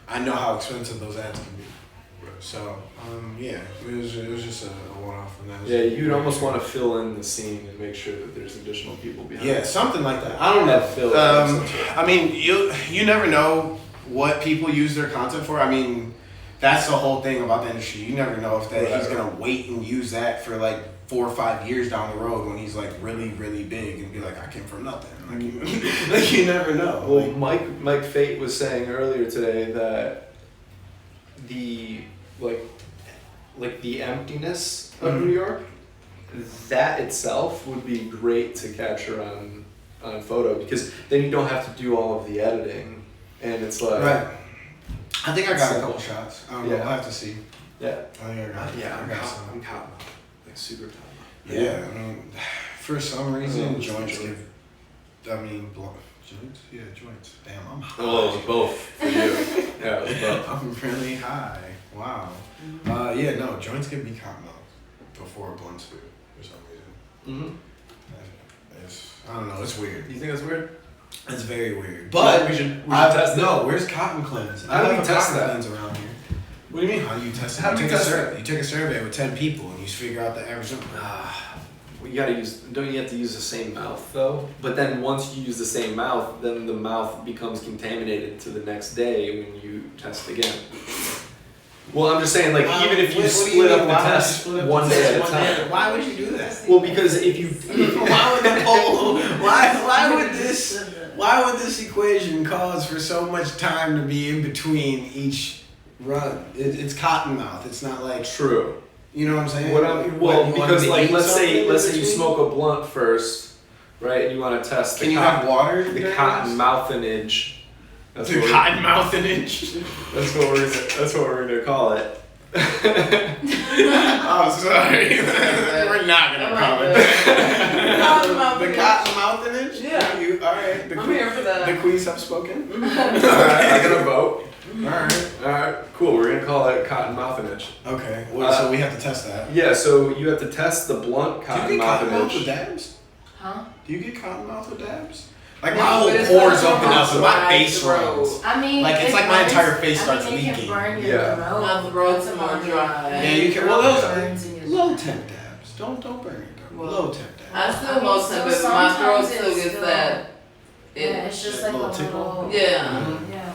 [SPEAKER 2] I know how expensive those ads can be. So, it was just a one-off. And that was
[SPEAKER 1] You'd almost want to fill in the scene and make sure that there's additional people behind.
[SPEAKER 2] Yeah, something like that. I don't know.
[SPEAKER 1] That fill in.
[SPEAKER 2] I mean, you never know what people use their content for. I mean, that's the whole thing about the industry. You never know if he's gonna wait and use that for like 4 or 5 years down the road when he's like really, really big and be like, I came from nothing. Like you never know.
[SPEAKER 1] Well, Mike Fate was saying earlier today that the the emptiness of New York, that itself would be great to capture on photo, because then you don't have to do all of the editing, and it's like
[SPEAKER 2] Right. I think I got a couple shots. I don't know. I'll have to see.
[SPEAKER 1] Yeah.
[SPEAKER 2] I think I got some.
[SPEAKER 1] I'm caught like super top.
[SPEAKER 2] Yeah, I mean, for some reason,
[SPEAKER 1] Oh,
[SPEAKER 2] joints
[SPEAKER 1] joint.
[SPEAKER 2] give. Joints? Yeah, joints. Damn, I'm high.
[SPEAKER 1] Well, it was both for you. Yeah, it was both.
[SPEAKER 2] I'm really high. Wow. Joints give me cotton mouth before blunts do for some reason.
[SPEAKER 1] Mm-hmm.
[SPEAKER 2] I don't know. It's weird.
[SPEAKER 1] You think that's weird?
[SPEAKER 2] It's very weird. But
[SPEAKER 1] we should test it.
[SPEAKER 2] No, where's cotton cleanse?
[SPEAKER 1] How do we
[SPEAKER 2] have a
[SPEAKER 1] test
[SPEAKER 2] cotton
[SPEAKER 1] that?
[SPEAKER 2] cleanse around here. What do you mean? How do you test it?
[SPEAKER 1] How do we test
[SPEAKER 2] You take a survey with 10 people and you figure out the average number.
[SPEAKER 1] you gotta use. Don't you have to use the same mouth though? But then once you use the same mouth, then the mouth becomes contaminated to the next day when you test again. Well, I'm just saying, like, even if you split up the test one day at a time.
[SPEAKER 2] Why would you do that?
[SPEAKER 1] Well, because if you
[SPEAKER 2] Why would the poll? Why would this equation cause for so much time to be in between each run? It's cottonmouth. It's not like
[SPEAKER 1] true.
[SPEAKER 2] you know what I'm saying.
[SPEAKER 1] What I'm,
[SPEAKER 2] What,
[SPEAKER 1] well,
[SPEAKER 2] you want
[SPEAKER 1] because
[SPEAKER 2] to
[SPEAKER 1] like
[SPEAKER 2] eat
[SPEAKER 1] let's say
[SPEAKER 2] something in
[SPEAKER 1] you
[SPEAKER 2] between?
[SPEAKER 1] smoke a blunt first, right? And you want to test
[SPEAKER 2] Can
[SPEAKER 1] the
[SPEAKER 2] you
[SPEAKER 1] cotton,
[SPEAKER 2] have water?
[SPEAKER 1] the
[SPEAKER 2] during
[SPEAKER 1] cotton
[SPEAKER 2] this?
[SPEAKER 1] mouthinage. That's
[SPEAKER 2] The
[SPEAKER 1] what
[SPEAKER 2] cottonmouthinage.
[SPEAKER 1] that's what we're gonna call it.
[SPEAKER 2] I'm sorry. We're not gonna call it. The cottonmouthinage.
[SPEAKER 3] Yeah.
[SPEAKER 2] You all right?
[SPEAKER 3] I'm here for that.
[SPEAKER 2] The queens have spoken.
[SPEAKER 1] All right, I'm gonna vote.
[SPEAKER 2] All right.
[SPEAKER 1] Cool. We're gonna call it cotton mouthinage.
[SPEAKER 2] Okay. Well, so we have to test that.
[SPEAKER 1] Yeah. So you have to test the blunt
[SPEAKER 2] Do
[SPEAKER 1] cotton
[SPEAKER 2] you get cottonmouth with
[SPEAKER 1] mouthinage.
[SPEAKER 2] dabs?
[SPEAKER 5] Huh?
[SPEAKER 2] Do you get cottonmouth with dabs? Like
[SPEAKER 3] No,
[SPEAKER 2] my whole
[SPEAKER 3] but it's
[SPEAKER 2] pores
[SPEAKER 3] not
[SPEAKER 2] open up and my
[SPEAKER 3] dry
[SPEAKER 2] face
[SPEAKER 3] throat.
[SPEAKER 2] runs.
[SPEAKER 5] I mean,
[SPEAKER 2] Like, it's
[SPEAKER 5] it
[SPEAKER 2] like my
[SPEAKER 5] burns-
[SPEAKER 2] entire face
[SPEAKER 5] I
[SPEAKER 2] starts
[SPEAKER 5] mean, it
[SPEAKER 2] leaking.
[SPEAKER 5] can burn your
[SPEAKER 1] Yeah.
[SPEAKER 5] throat.
[SPEAKER 3] My throat's
[SPEAKER 5] That's
[SPEAKER 3] more
[SPEAKER 5] about
[SPEAKER 3] dry.
[SPEAKER 5] it.
[SPEAKER 2] Yeah, you can.
[SPEAKER 5] Your
[SPEAKER 2] Well,
[SPEAKER 5] throat
[SPEAKER 2] those
[SPEAKER 5] burns in your
[SPEAKER 2] low
[SPEAKER 5] throat.
[SPEAKER 2] temp dabs. Don't burn your throat.
[SPEAKER 3] Well,
[SPEAKER 2] Low temp
[SPEAKER 3] I
[SPEAKER 2] dabs.
[SPEAKER 3] still
[SPEAKER 5] I mean,
[SPEAKER 3] low
[SPEAKER 5] so
[SPEAKER 3] temp, but my throat
[SPEAKER 5] sometimes
[SPEAKER 3] still
[SPEAKER 5] it's
[SPEAKER 3] gets
[SPEAKER 5] still-
[SPEAKER 3] that.
[SPEAKER 5] Yeah, it's just
[SPEAKER 2] That
[SPEAKER 5] like a
[SPEAKER 2] little tickle?
[SPEAKER 5] little.
[SPEAKER 3] Yeah.
[SPEAKER 5] Yeah.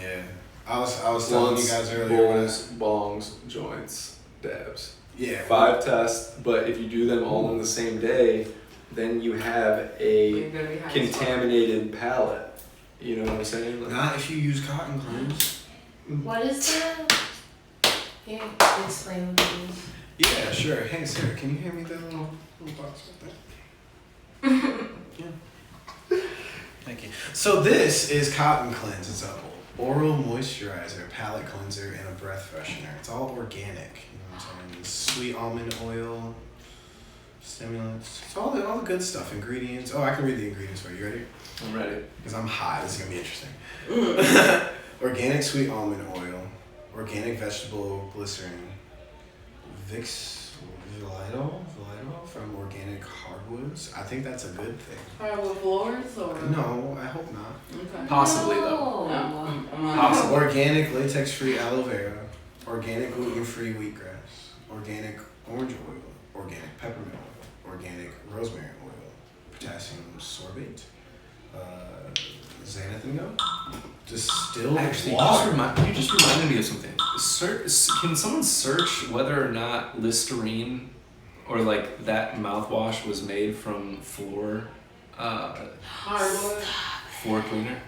[SPEAKER 2] Yeah. I was telling you guys earlier.
[SPEAKER 1] bowls, bongs, joints, dabs.
[SPEAKER 2] Yeah.
[SPEAKER 1] 5 tests, but if you do them all in the same day, then you have a
[SPEAKER 3] You're gonna be high as fuck.
[SPEAKER 1] contaminated palate. You know what I'm saying? Like,
[SPEAKER 2] Not if you use cotton cleanse.
[SPEAKER 5] What is that? Can you explain what it is?
[SPEAKER 2] Yeah, sure. Hey, Sarah, can you hand me that little box right there? Yeah. Thank you. So this is Cotton Cleanse. It's a oral moisturizer, palate cleanser, and a breath freshener. It's all organic. You know what I'm saying? It's sweet almond oil, stimulants. It's all the good stuff. Ingredients. Oh, I can read the ingredients for you. Ready?
[SPEAKER 1] I'm ready.
[SPEAKER 2] Because I'm high. This is gonna be interesting. Organic sweet almond oil, organic vegetable glycerin, Vicks Villito from organic hardwoods. I think that's a good thing.
[SPEAKER 3] Hardwood floors or?
[SPEAKER 2] No, I hope not.
[SPEAKER 3] Okay.
[SPEAKER 1] Possibly, though.
[SPEAKER 3] No. I'm on
[SPEAKER 1] Possible.
[SPEAKER 2] Organic latex-free aloe vera, organic gluten-free wheatgrass, organic orange oil, organic peppermint oil, organic rosemary oil, potassium sorbate, xanthan gum, distilled
[SPEAKER 4] Actually,
[SPEAKER 2] water.
[SPEAKER 4] you just reminded me of something. Can someone search whether or not Listerine or like that mouthwash was made from floor
[SPEAKER 3] Hardwood.
[SPEAKER 4] floor cleaner?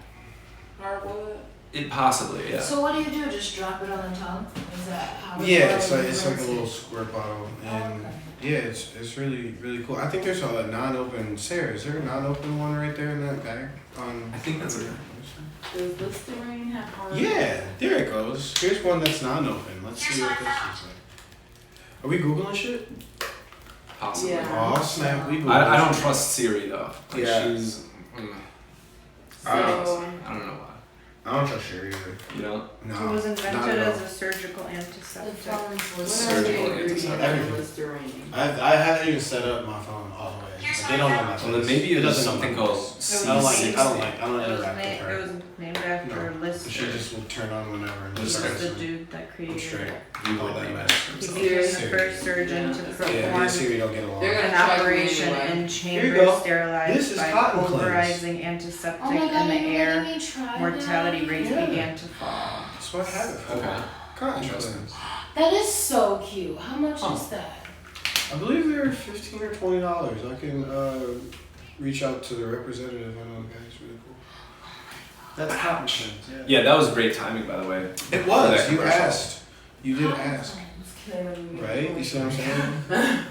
[SPEAKER 3] Hardwood.
[SPEAKER 4] It possibly, yeah.
[SPEAKER 5] So what do? Just drop it on the tongue? Is that how?
[SPEAKER 2] Yeah,
[SPEAKER 5] works?
[SPEAKER 2] it's like a little squirt bottle, and
[SPEAKER 5] Okay.
[SPEAKER 2] yeah, it's really cool. I think there's a non-open. Sarah, is there a non-open one right there in that bag?
[SPEAKER 4] I think that's it.
[SPEAKER 3] Does Listerine have hardwood?
[SPEAKER 2] Yeah, there it goes. Here's one that's non-open. Let's see what this is like. Are we googling shit?
[SPEAKER 4] Possibly.
[SPEAKER 3] Yeah.
[SPEAKER 2] Oh snap, we googled.
[SPEAKER 4] I don't
[SPEAKER 2] shit.
[SPEAKER 4] trust Siri though. Like
[SPEAKER 2] Yeah.
[SPEAKER 4] she's
[SPEAKER 3] So,
[SPEAKER 4] I don't know why.
[SPEAKER 2] I don't trust Sherry either.
[SPEAKER 4] You know?
[SPEAKER 2] No,
[SPEAKER 5] It was
[SPEAKER 2] not
[SPEAKER 5] invented
[SPEAKER 2] at all.
[SPEAKER 5] as a surgical
[SPEAKER 3] the
[SPEAKER 5] antiseptic.
[SPEAKER 3] phones was
[SPEAKER 4] Surgical
[SPEAKER 3] ingredients
[SPEAKER 4] antiseptic.
[SPEAKER 3] of Listerine.
[SPEAKER 2] I haven't even set up my phone all the way. Like, they don't know my
[SPEAKER 4] Well then
[SPEAKER 2] face.
[SPEAKER 4] maybe it was
[SPEAKER 2] doesn't know
[SPEAKER 4] something
[SPEAKER 2] my
[SPEAKER 4] called
[SPEAKER 2] face. I don't like it. I don't
[SPEAKER 5] It was,
[SPEAKER 2] interact with
[SPEAKER 5] it
[SPEAKER 2] her.
[SPEAKER 5] was named after
[SPEAKER 2] No.
[SPEAKER 5] Lister.
[SPEAKER 2] She just will turn on whenever. And
[SPEAKER 5] He
[SPEAKER 2] just
[SPEAKER 5] was
[SPEAKER 2] starts
[SPEAKER 5] the
[SPEAKER 2] to-
[SPEAKER 5] dude that
[SPEAKER 2] I'm
[SPEAKER 5] created
[SPEAKER 2] straight.
[SPEAKER 5] it.
[SPEAKER 4] You
[SPEAKER 2] All
[SPEAKER 4] would
[SPEAKER 2] that
[SPEAKER 4] name
[SPEAKER 2] matters.
[SPEAKER 5] He
[SPEAKER 3] Siri.
[SPEAKER 5] became the
[SPEAKER 2] Siri.
[SPEAKER 5] first surgeon to
[SPEAKER 3] Yeah,
[SPEAKER 2] Yeah, me
[SPEAKER 5] perform
[SPEAKER 2] and Siri don't get along.
[SPEAKER 3] They're
[SPEAKER 5] an
[SPEAKER 3] gonna try to
[SPEAKER 5] operation
[SPEAKER 3] anyway.
[SPEAKER 5] in
[SPEAKER 2] Here you
[SPEAKER 5] chambers
[SPEAKER 2] go.
[SPEAKER 5] sterilized
[SPEAKER 2] This is
[SPEAKER 5] by
[SPEAKER 2] cotton cleanse.
[SPEAKER 5] pulverizing antiseptic
[SPEAKER 3] Oh my God,
[SPEAKER 5] in the
[SPEAKER 3] you're
[SPEAKER 5] air.
[SPEAKER 3] letting me try
[SPEAKER 5] Mortality
[SPEAKER 3] that?
[SPEAKER 5] rates
[SPEAKER 2] Yeah.
[SPEAKER 5] began to fall.
[SPEAKER 2] That's what I have it for.
[SPEAKER 4] Okay.
[SPEAKER 2] Cotton
[SPEAKER 4] Interesting.
[SPEAKER 2] cleanse.
[SPEAKER 3] That is so cute. How much
[SPEAKER 4] Huh.
[SPEAKER 3] is that?
[SPEAKER 2] I believe they're $15 or $20. I can reach out to the representative. I know the guy's really cool. That's cotton cleanse.
[SPEAKER 4] Yeah, that was great timing by the way.
[SPEAKER 2] It
[SPEAKER 4] For that
[SPEAKER 2] was. You
[SPEAKER 4] commercial.
[SPEAKER 2] asked. You did ask. Right? You see what I'm saying?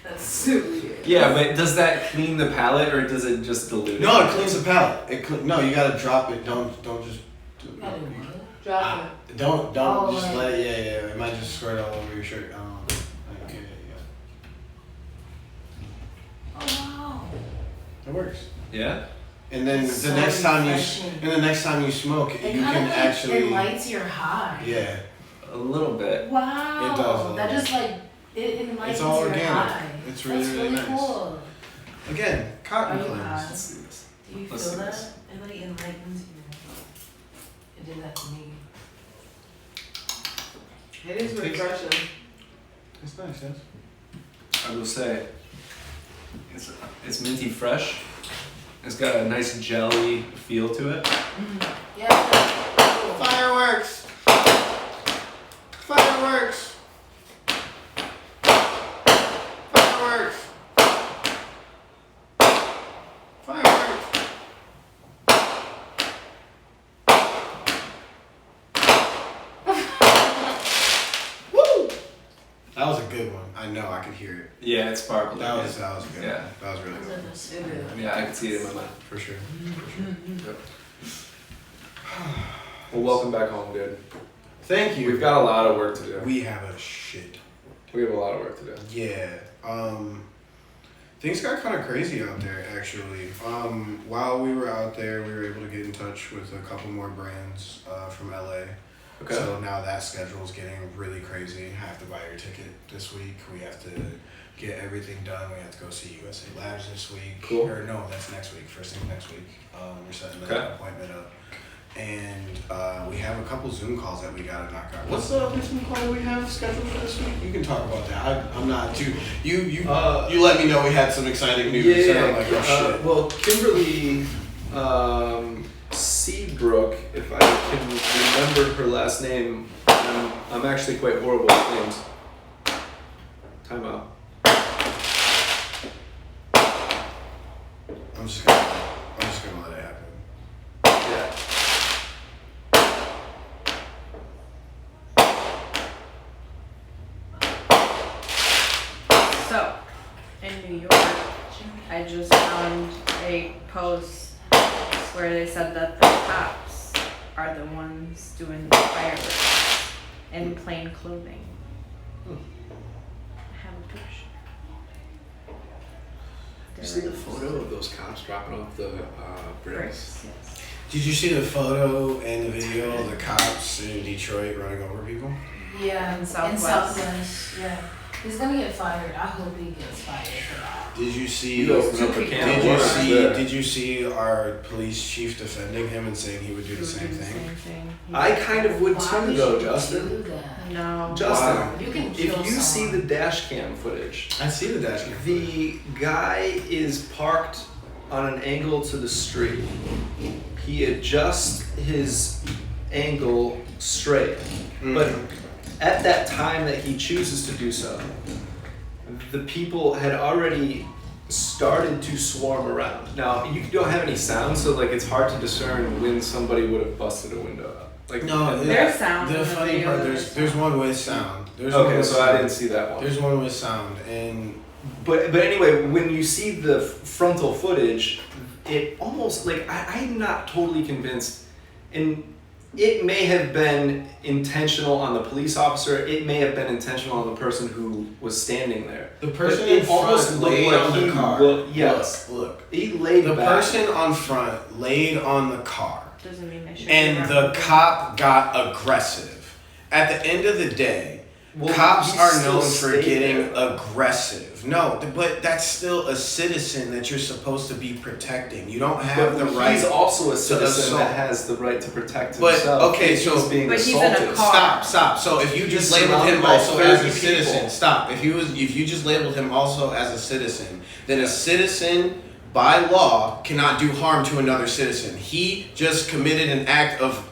[SPEAKER 3] That's so weird.
[SPEAKER 4] Yeah, but does that clean the palate or does it just dilute
[SPEAKER 2] No,
[SPEAKER 4] it?
[SPEAKER 2] it cleans the palate. No, you gotta drop it. Don't just.
[SPEAKER 3] Drop it.
[SPEAKER 2] Don't
[SPEAKER 5] Oh,
[SPEAKER 2] just
[SPEAKER 5] right.
[SPEAKER 2] let it. Yeah. It might just squirt all over your shirt. Like, yeah.
[SPEAKER 5] Oh wow.
[SPEAKER 2] It works.
[SPEAKER 4] Yeah?
[SPEAKER 2] And then
[SPEAKER 5] It's
[SPEAKER 2] the
[SPEAKER 5] so
[SPEAKER 2] next time you smoke,
[SPEAKER 5] It
[SPEAKER 2] you
[SPEAKER 5] kind
[SPEAKER 2] can
[SPEAKER 5] of like,
[SPEAKER 2] actually.
[SPEAKER 5] it lights your high.
[SPEAKER 2] Yeah.
[SPEAKER 4] A little bit.
[SPEAKER 5] Wow.
[SPEAKER 2] It does a
[SPEAKER 5] That
[SPEAKER 2] little.
[SPEAKER 5] just like it enlightens
[SPEAKER 2] It's all
[SPEAKER 5] your
[SPEAKER 2] organic.
[SPEAKER 5] high.
[SPEAKER 2] It's really,
[SPEAKER 5] That's
[SPEAKER 2] really nice.
[SPEAKER 5] cool.
[SPEAKER 2] Again, cotton
[SPEAKER 5] Are you
[SPEAKER 2] cleanse.
[SPEAKER 5] high?
[SPEAKER 4] Let's do this.
[SPEAKER 5] Do you
[SPEAKER 4] Let's
[SPEAKER 5] feel
[SPEAKER 4] do
[SPEAKER 5] that?
[SPEAKER 4] this.
[SPEAKER 5] It like enlightens you. It did that to me.
[SPEAKER 3] It is refreshing.
[SPEAKER 2] It's nice, yes.
[SPEAKER 4] I will say, it's minty fresh. It's got a nice jelly feel to it.
[SPEAKER 3] Yeah.
[SPEAKER 2] Fireworks! Fireworks! Fireworks! Fireworks! Woo! That was a good one. I know, I could hear it.
[SPEAKER 4] Yeah, it's sparkling.
[SPEAKER 2] That was good.
[SPEAKER 4] Yeah.
[SPEAKER 2] That was really good.
[SPEAKER 4] Yeah, I can see it in my mind.
[SPEAKER 2] For sure.
[SPEAKER 1] Well, welcome back home, dude.
[SPEAKER 2] Thank you.
[SPEAKER 1] We've got a lot of work to do.
[SPEAKER 2] We have a shit.
[SPEAKER 1] We have a lot of work to do.
[SPEAKER 2] Yeah. Things got kind of crazy out there, actually. While we were out there, we were able to get in touch with a couple more brands from LA.
[SPEAKER 1] Okay.
[SPEAKER 2] So now that schedule is getting really crazy. You have to buy your ticket this week. We have to get everything done. We have to go see USA Labs this week.
[SPEAKER 1] Cool.
[SPEAKER 2] Or no, that's next week. First thing next week. We're setting that
[SPEAKER 1] Okay.
[SPEAKER 2] appointment up. And we have a couple Zoom calls that we gotta knock out. What's the other Zoom call that we have scheduled for this week? You can talk about that. I'm not too. You let me know we had some exciting news. And I'm like, oh shit.
[SPEAKER 1] Well, Kimberly Seabrook, if I can remember her last name, I'm actually quite horrible with names. Time out.
[SPEAKER 2] I'm just gonna let it happen.
[SPEAKER 1] Yeah.
[SPEAKER 6] So, in New York, I just found a post where they said that the cops are the ones doing the fireworks in plain clothing. I have a picture.
[SPEAKER 1] Did you see the photo of those cops dropping off the bricks?
[SPEAKER 6] Bricks, yes.
[SPEAKER 2] Did you see the photo and the video of the cops in Detroit running over people?
[SPEAKER 3] Yeah,
[SPEAKER 6] In
[SPEAKER 3] in
[SPEAKER 6] Southwest.
[SPEAKER 3] Southwest. Yeah. He's gonna get fired. I hope he gets fired for that.
[SPEAKER 2] Did you see?
[SPEAKER 1] You opened up a can of
[SPEAKER 2] Did you
[SPEAKER 1] worms
[SPEAKER 2] see?
[SPEAKER 1] there.
[SPEAKER 2] Did you see our police chief defending him and saying he would do the same thing?
[SPEAKER 1] I kind of would
[SPEAKER 3] Why
[SPEAKER 1] too,
[SPEAKER 3] would
[SPEAKER 1] though,
[SPEAKER 3] you
[SPEAKER 1] Justin.
[SPEAKER 3] do that?
[SPEAKER 6] No.
[SPEAKER 1] Justin,
[SPEAKER 2] Wow.
[SPEAKER 3] You can
[SPEAKER 1] if
[SPEAKER 3] kill
[SPEAKER 1] you see
[SPEAKER 3] someone.
[SPEAKER 1] the dash cam footage,
[SPEAKER 2] I see the dash cam.
[SPEAKER 1] the guy is parked on an angle to the street. He adjusts his angle straight, but at that time that he chooses to do so, the people had already started to swarm around. Now, you don't have any sound, so like it's hard to discern when somebody would have busted a window up. Like
[SPEAKER 2] No,
[SPEAKER 1] and-
[SPEAKER 6] There's sound.
[SPEAKER 2] The
[SPEAKER 6] in
[SPEAKER 2] funny
[SPEAKER 6] video,
[SPEAKER 2] part, there's one with sound. There's one
[SPEAKER 1] Okay,
[SPEAKER 2] with
[SPEAKER 1] so
[SPEAKER 2] sound.
[SPEAKER 1] I didn't see that one.
[SPEAKER 2] There's one with sound, and
[SPEAKER 1] But anyway, when you see the frontal footage, it almost like I'm not totally convinced, and it may have been intentional on the police officer. It may have been intentional on the person who was standing there.
[SPEAKER 2] the person
[SPEAKER 1] But
[SPEAKER 2] in
[SPEAKER 1] it almost
[SPEAKER 2] front
[SPEAKER 1] looked
[SPEAKER 2] laid
[SPEAKER 1] like
[SPEAKER 2] on the
[SPEAKER 1] he
[SPEAKER 2] car.
[SPEAKER 1] looked- yes.
[SPEAKER 2] Look.
[SPEAKER 1] He laid
[SPEAKER 2] The
[SPEAKER 1] back.
[SPEAKER 2] person on front laid on the car.
[SPEAKER 6] Doesn't mean they should.
[SPEAKER 2] And the cop got aggressive. At the end of the day,
[SPEAKER 1] Well,
[SPEAKER 2] cops
[SPEAKER 1] he
[SPEAKER 2] are
[SPEAKER 1] still
[SPEAKER 2] known for
[SPEAKER 1] stayed
[SPEAKER 2] getting
[SPEAKER 1] there.
[SPEAKER 2] aggressive. No, but that's still a citizen that you're supposed to be protecting. You don't have
[SPEAKER 1] But
[SPEAKER 2] the right.
[SPEAKER 1] he's also a citizen
[SPEAKER 2] assault.
[SPEAKER 1] that has the right to protect
[SPEAKER 2] But,
[SPEAKER 1] himself.
[SPEAKER 2] okay,
[SPEAKER 1] if
[SPEAKER 2] so-
[SPEAKER 1] he's being
[SPEAKER 6] But he's in a
[SPEAKER 1] assaulted.
[SPEAKER 6] car.
[SPEAKER 2] Stop. So if you
[SPEAKER 1] He's
[SPEAKER 2] just labeled
[SPEAKER 1] surrounded
[SPEAKER 2] him
[SPEAKER 1] by
[SPEAKER 2] also as a
[SPEAKER 1] 30
[SPEAKER 2] citizen,
[SPEAKER 1] people.
[SPEAKER 2] stop. If you just labeled him also as a citizen, then a citizen by law cannot do harm to another citizen. He just committed an act of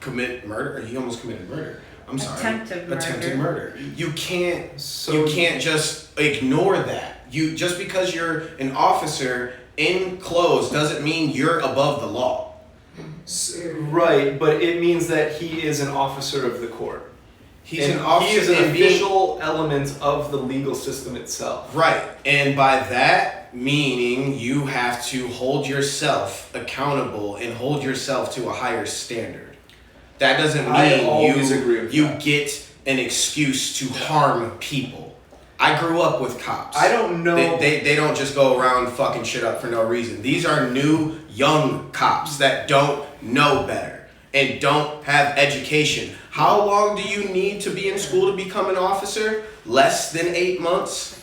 [SPEAKER 2] commit murder. He almost committed murder. I'm sorry.
[SPEAKER 6] Attempted
[SPEAKER 2] murder. You can't
[SPEAKER 1] So
[SPEAKER 2] just ignore that. You just because you're an officer in clothes doesn't mean you're above the law.
[SPEAKER 1] Right, but it means that he is an officer of the court.
[SPEAKER 2] He's
[SPEAKER 1] And
[SPEAKER 2] an officer
[SPEAKER 1] He is an
[SPEAKER 2] and being-
[SPEAKER 1] official element of the legal system itself.
[SPEAKER 2] Right. And by that meaning you have to hold yourself accountable and hold yourself to a higher standard. That doesn't mean
[SPEAKER 1] I always agree with
[SPEAKER 2] you
[SPEAKER 1] that.
[SPEAKER 2] get an excuse to harm people. I grew up with cops.
[SPEAKER 1] I don't know.
[SPEAKER 2] They don't just go around fucking shit up for no reason. These are new young cops that don't know better and don't have education. How long do you need to be in school to become an officer? Less than 8 months?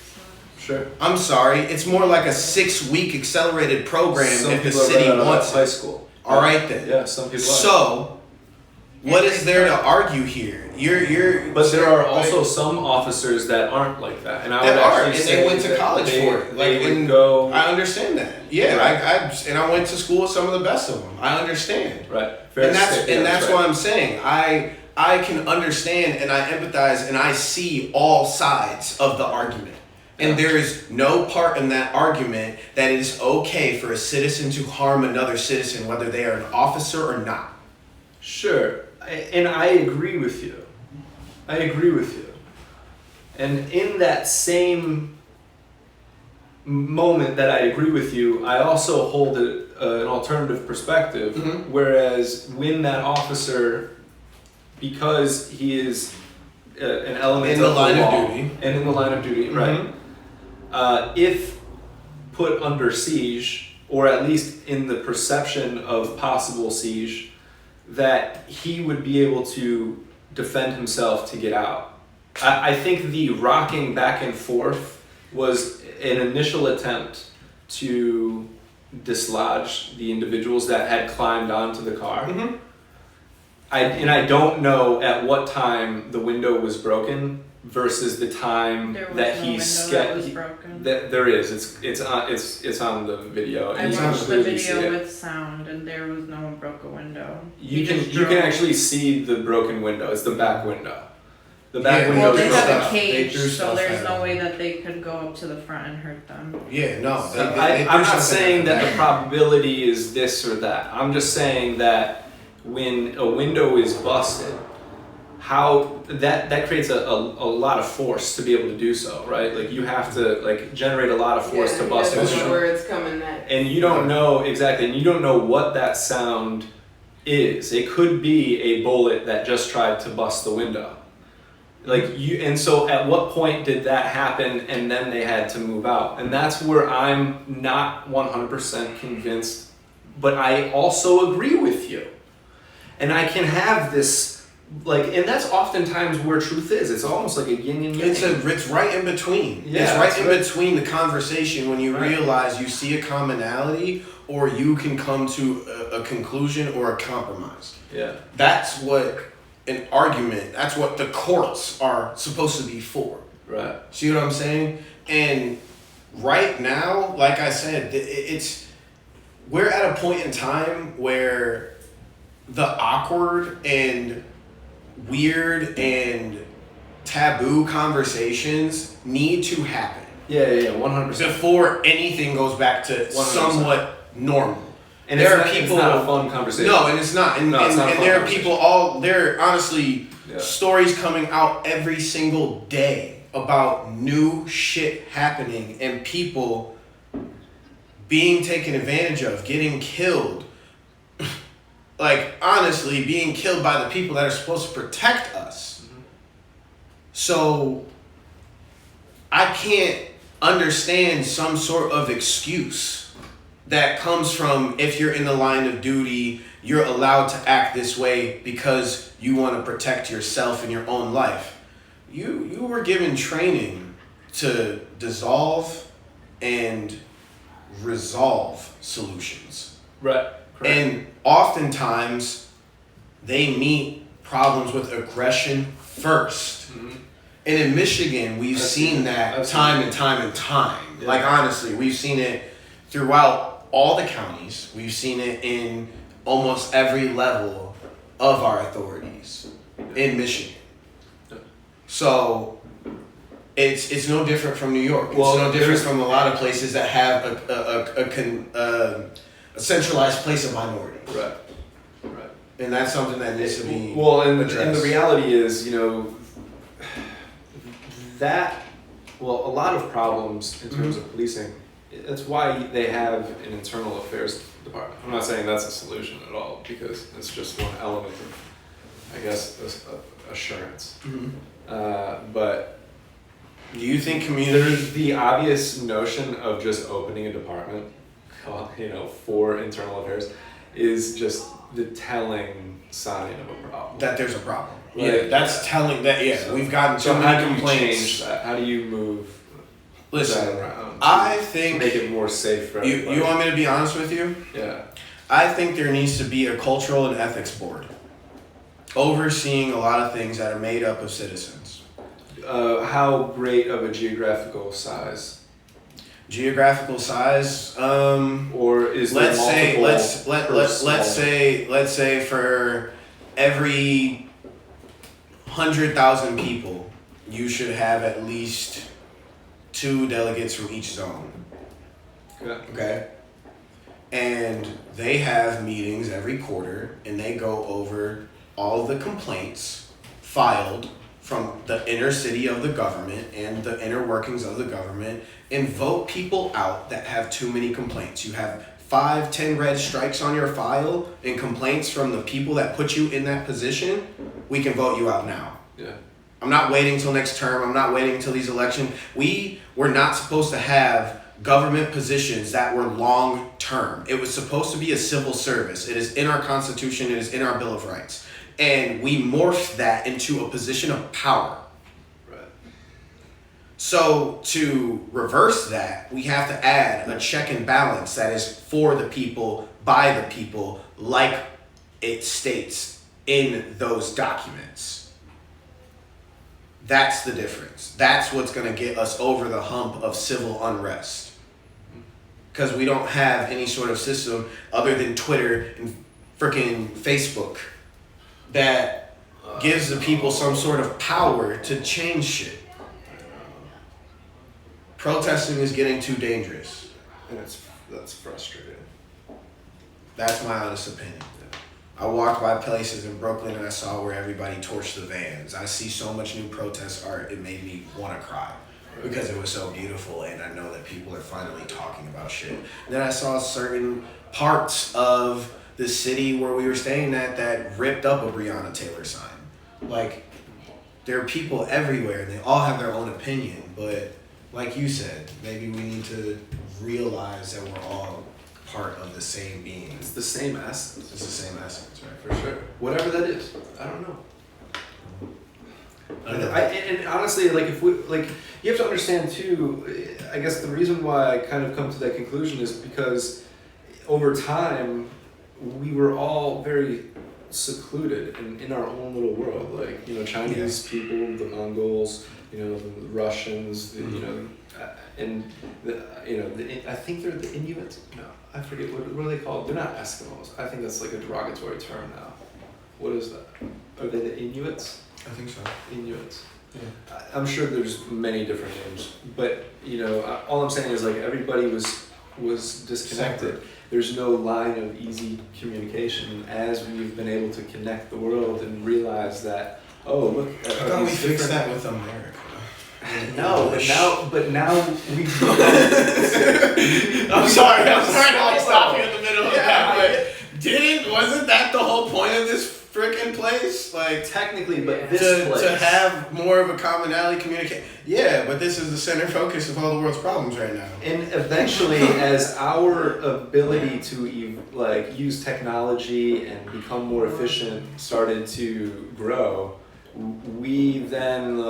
[SPEAKER 1] Sure.
[SPEAKER 2] I'm sorry, it's more like a 6-week accelerated program
[SPEAKER 1] Some
[SPEAKER 2] if the
[SPEAKER 1] people are
[SPEAKER 2] city
[SPEAKER 1] right out of
[SPEAKER 2] wants
[SPEAKER 1] high
[SPEAKER 2] it.
[SPEAKER 1] school.
[SPEAKER 2] All right then.
[SPEAKER 1] Yeah, some people are.
[SPEAKER 2] So, what is there to argue here? you're.
[SPEAKER 1] But there are
[SPEAKER 2] like-
[SPEAKER 1] also some officers that aren't like that, and I
[SPEAKER 2] That
[SPEAKER 1] would
[SPEAKER 2] are,
[SPEAKER 1] actually
[SPEAKER 2] and
[SPEAKER 1] say
[SPEAKER 2] they went to
[SPEAKER 1] that
[SPEAKER 2] college for it.
[SPEAKER 1] They
[SPEAKER 2] Like,
[SPEAKER 1] would
[SPEAKER 2] and
[SPEAKER 1] go
[SPEAKER 2] I understand that. Yeah,
[SPEAKER 1] Right.
[SPEAKER 2] I went to school with some of the best of them. I understand.
[SPEAKER 1] right. Fair
[SPEAKER 2] And
[SPEAKER 1] to
[SPEAKER 2] that's
[SPEAKER 1] say, yeah,
[SPEAKER 2] and that's
[SPEAKER 1] right.
[SPEAKER 2] what I'm saying. I can understand and I empathize and I see all sides of the argument. And
[SPEAKER 1] Yeah.
[SPEAKER 2] there is no part in that argument that it is okay for a citizen to harm another citizen, whether they are an officer or not.
[SPEAKER 1] Sure, and I agree with you. I agree with you. And in that same moment that I agree with you, I also hold an alternative perspective.
[SPEAKER 2] Mhm.
[SPEAKER 1] Whereas when that officer, because he is an element
[SPEAKER 2] In the
[SPEAKER 1] of
[SPEAKER 2] line of
[SPEAKER 1] law,
[SPEAKER 2] duty.
[SPEAKER 1] and in the line of duty, right? If put under siege, or at least in the perception of possible siege, that he would be able to defend himself to get out. I think the rocking back and forth was an initial attempt to dislodge the individuals that had climbed onto the car.
[SPEAKER 2] Mm-hmm.
[SPEAKER 1] I don't know at what time the window was broken versus the time
[SPEAKER 6] There was
[SPEAKER 1] that
[SPEAKER 6] no
[SPEAKER 1] he
[SPEAKER 6] window
[SPEAKER 1] ske-
[SPEAKER 6] that was
[SPEAKER 1] he-
[SPEAKER 6] broken.
[SPEAKER 1] that there is. It's on the video.
[SPEAKER 6] I
[SPEAKER 1] You can
[SPEAKER 6] watched the
[SPEAKER 1] clearly see
[SPEAKER 6] video
[SPEAKER 1] it.
[SPEAKER 6] with sound, and there was no one broke a window.
[SPEAKER 1] You
[SPEAKER 6] He
[SPEAKER 1] can
[SPEAKER 6] just
[SPEAKER 1] you can
[SPEAKER 6] drove.
[SPEAKER 1] actually see the broken window. It's the back window. The back
[SPEAKER 2] Yeah,
[SPEAKER 1] window.
[SPEAKER 6] Well, they
[SPEAKER 1] is
[SPEAKER 6] have a
[SPEAKER 2] stuff. They
[SPEAKER 6] cage,
[SPEAKER 2] threw
[SPEAKER 6] so
[SPEAKER 2] stuff
[SPEAKER 6] there's
[SPEAKER 2] at
[SPEAKER 6] no
[SPEAKER 2] him.
[SPEAKER 6] way that they could go up to the front and hurt them.
[SPEAKER 2] Yeah, no. They
[SPEAKER 1] I'm
[SPEAKER 2] threw
[SPEAKER 1] not
[SPEAKER 2] something
[SPEAKER 1] saying
[SPEAKER 2] at
[SPEAKER 1] that
[SPEAKER 2] them.
[SPEAKER 1] the probability is this or that. I'm just saying that when a window is busted, how that creates a lot of force to be able to do so, right? Like you have to like generate a lot of force to bust a
[SPEAKER 5] That's
[SPEAKER 1] window.
[SPEAKER 5] where it's coming next.
[SPEAKER 1] And you don't know exactly, and you don't know what that sound is. It could be a bullet that just tried to bust the window. Like you, and so at what point did that happen and then they had to move out? And that's where I'm not 100% convinced, but I also agree with you. And I can have this, like, and that's oftentimes where truth is. It's almost like a yin and yang.
[SPEAKER 2] It's right in between.
[SPEAKER 1] Yeah,
[SPEAKER 2] it's right
[SPEAKER 1] that's
[SPEAKER 2] in
[SPEAKER 1] right.
[SPEAKER 2] between the conversation when you
[SPEAKER 1] Right.
[SPEAKER 2] realize you see a commonality or you can come to a conclusion or a compromise.
[SPEAKER 1] Yeah.
[SPEAKER 2] That's what an argument, that's what the courts are supposed to be for.
[SPEAKER 1] Right.
[SPEAKER 2] See what I'm saying? And right now, like I said, we're at a point in time where the awkward and weird and taboo conversations need to happen
[SPEAKER 1] Yeah, 100%.
[SPEAKER 2] before anything goes back to
[SPEAKER 1] 100%.
[SPEAKER 2] somewhat normal.
[SPEAKER 1] And
[SPEAKER 2] there
[SPEAKER 1] it's
[SPEAKER 2] are
[SPEAKER 1] not,
[SPEAKER 2] people.
[SPEAKER 1] it's not a fun conversation.
[SPEAKER 2] No, and it's not. And,
[SPEAKER 1] No, it's
[SPEAKER 2] and,
[SPEAKER 1] not a
[SPEAKER 2] and
[SPEAKER 1] fun
[SPEAKER 2] there are
[SPEAKER 1] conversation.
[SPEAKER 2] people there are honestly
[SPEAKER 1] Yeah.
[SPEAKER 2] stories coming out every single day about new shit happening and people being taken advantage of, getting killed. Like, honestly, being killed by the people that are supposed to protect us.
[SPEAKER 1] Mm-hmm.
[SPEAKER 2] So, I can't understand some sort of excuse that comes from if you're in the line of duty, you're allowed to act this way because you want to protect yourself and your own life. You were given training to dissolve and resolve solutions.
[SPEAKER 1] Right. Correct.
[SPEAKER 2] And oftentimes they meet problems with aggression first.
[SPEAKER 1] Mhm.
[SPEAKER 2] And in Michigan, we've
[SPEAKER 1] I've
[SPEAKER 2] seen
[SPEAKER 1] seen-
[SPEAKER 2] that
[SPEAKER 1] I've seen
[SPEAKER 2] time
[SPEAKER 1] it.
[SPEAKER 2] and time and time.
[SPEAKER 1] Yeah.
[SPEAKER 2] Like, honestly, we've seen it throughout all the counties. We've seen it in almost every level of our authorities in Michigan.
[SPEAKER 1] Yeah.
[SPEAKER 2] So it's no different from New York. It's
[SPEAKER 1] Well,
[SPEAKER 2] no different
[SPEAKER 1] there's-
[SPEAKER 2] from a lot of places that have a centralized place of minority.
[SPEAKER 1] Right. Right.
[SPEAKER 2] And that's something that needs to be
[SPEAKER 1] Well, and the
[SPEAKER 2] addressed.
[SPEAKER 1] reality is, that, well, a lot of problems in terms of policing, that's why they have an internal affairs department. I'm not saying that's a solution at all, because it's just one element of, I guess, assurance.
[SPEAKER 2] Mhm.
[SPEAKER 1] But
[SPEAKER 2] Do you think community?
[SPEAKER 1] there's the obvious notion of just opening a department, for internal affairs, is just the telling sign of a problem.
[SPEAKER 2] That there's a problem.
[SPEAKER 1] Right.
[SPEAKER 2] Yeah, that's telling that. Yeah,
[SPEAKER 1] So-
[SPEAKER 2] we've gotten
[SPEAKER 1] So
[SPEAKER 2] so
[SPEAKER 1] how
[SPEAKER 2] many
[SPEAKER 1] do you
[SPEAKER 2] complaints.
[SPEAKER 1] change that? How do you move
[SPEAKER 2] Listen,
[SPEAKER 1] that around?
[SPEAKER 2] I
[SPEAKER 1] to
[SPEAKER 2] think
[SPEAKER 1] make it more safe for everybody.
[SPEAKER 2] you want me to be honest with you?
[SPEAKER 1] Yeah.
[SPEAKER 2] I think there needs to be a cultural and ethics board. overseeing a lot of things that are made up of citizens.
[SPEAKER 1] How great of a geographical size?
[SPEAKER 2] Geographical size,
[SPEAKER 1] Or is there
[SPEAKER 2] let's say
[SPEAKER 1] multiple
[SPEAKER 2] let's say for every 100,000 people, you should have at least 2 delegates from each zone.
[SPEAKER 1] Okay.
[SPEAKER 2] Okay. And they have meetings every quarter, and they go over all the complaints filed from the inner city of the government and the inner workings of the government, and vote people out that have too many complaints. You have 5-10 red strikes on your file and complaints from the people that put you in that position, we can vote you out now.
[SPEAKER 1] Yeah.
[SPEAKER 2] I'm not waiting till next term. I'm not waiting until these elections. We were not supposed to have government positions that were long term. It was supposed to be a civil service. It is in our Constitution. It is in our Bill of Rights. And we morphed that into a position of power.
[SPEAKER 1] Right.
[SPEAKER 2] So to reverse that, we have to add a check and balance that is for the people, by the people, like it states in those documents. That's the difference. That's what's going to get us over the hump of civil unrest. Because we don't have any sort of system other than Twitter and freaking Facebook that gives the people some sort of power to change shit. Protesting is getting too dangerous.
[SPEAKER 1] And that's frustrating.
[SPEAKER 2] That's my honest opinion. I walked by places in Brooklyn and I saw where everybody torched the vans. I see so much new protest art, it made me want to cry because it was so beautiful, and I know that people are finally talking about shit. And then I saw certain parts of the city where we were staying at that ripped up a Breonna Taylor sign. Like, there are people everywhere and they all have their own opinion, but like you said, maybe we need to realize that we're all part of the same being.
[SPEAKER 1] It's the same essence.
[SPEAKER 2] It's the same essence, right?
[SPEAKER 1] For sure. Whatever that is. I don't know.
[SPEAKER 2] I don't know.
[SPEAKER 1] And honestly, like if we like, you have to understand too. I guess the reason why I kind of come to that conclusion is because over time we were all very secluded in our own little world. Like, you know, Chinese people, the Mongols, you know, the Russians, the, you know, and the, you know, I think they're the Inuits. No, I forget what are they called. They're not Eskimos. I think that's like a derogatory term now. What is that? Are they the Inuits?
[SPEAKER 2] I think so.
[SPEAKER 1] Inuits.
[SPEAKER 2] Yeah.
[SPEAKER 1] I'm sure there's many different names, but you know, all I'm saying is like everybody was disconnected.
[SPEAKER 2] Separate.
[SPEAKER 1] There's no line of easy communication as we've been able to connect the world and realize that, oh look,
[SPEAKER 2] I thought we fixed that with America.
[SPEAKER 1] No, but now we.
[SPEAKER 2] I'm sorry to always stop you in the middle of that, but wasn't that the whole point of this freaking place? Like,
[SPEAKER 1] Technically, but this
[SPEAKER 2] to
[SPEAKER 1] place.
[SPEAKER 2] have more of a commonality communicate. Yeah, but this is the center focus of all the world's problems right now.
[SPEAKER 1] And eventually, as our ability to use technology and become more efficient started to grow, we then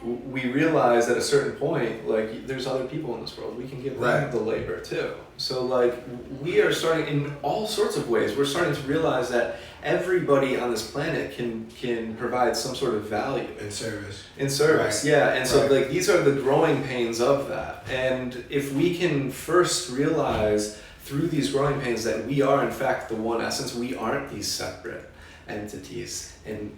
[SPEAKER 1] we realized at a certain point, like, there's other people in this world. We can give them the labor too. So like, we are starting in all sorts of ways. We're starting to realize that everybody on this planet can provide some sort of value.
[SPEAKER 2] In service.
[SPEAKER 1] In service,
[SPEAKER 2] Right.
[SPEAKER 1] yeah. And so
[SPEAKER 2] Right.
[SPEAKER 1] like, these are the growing pains of that. And if we can first realize through these growing pains that we are in fact the one essence, we aren't these separate entities and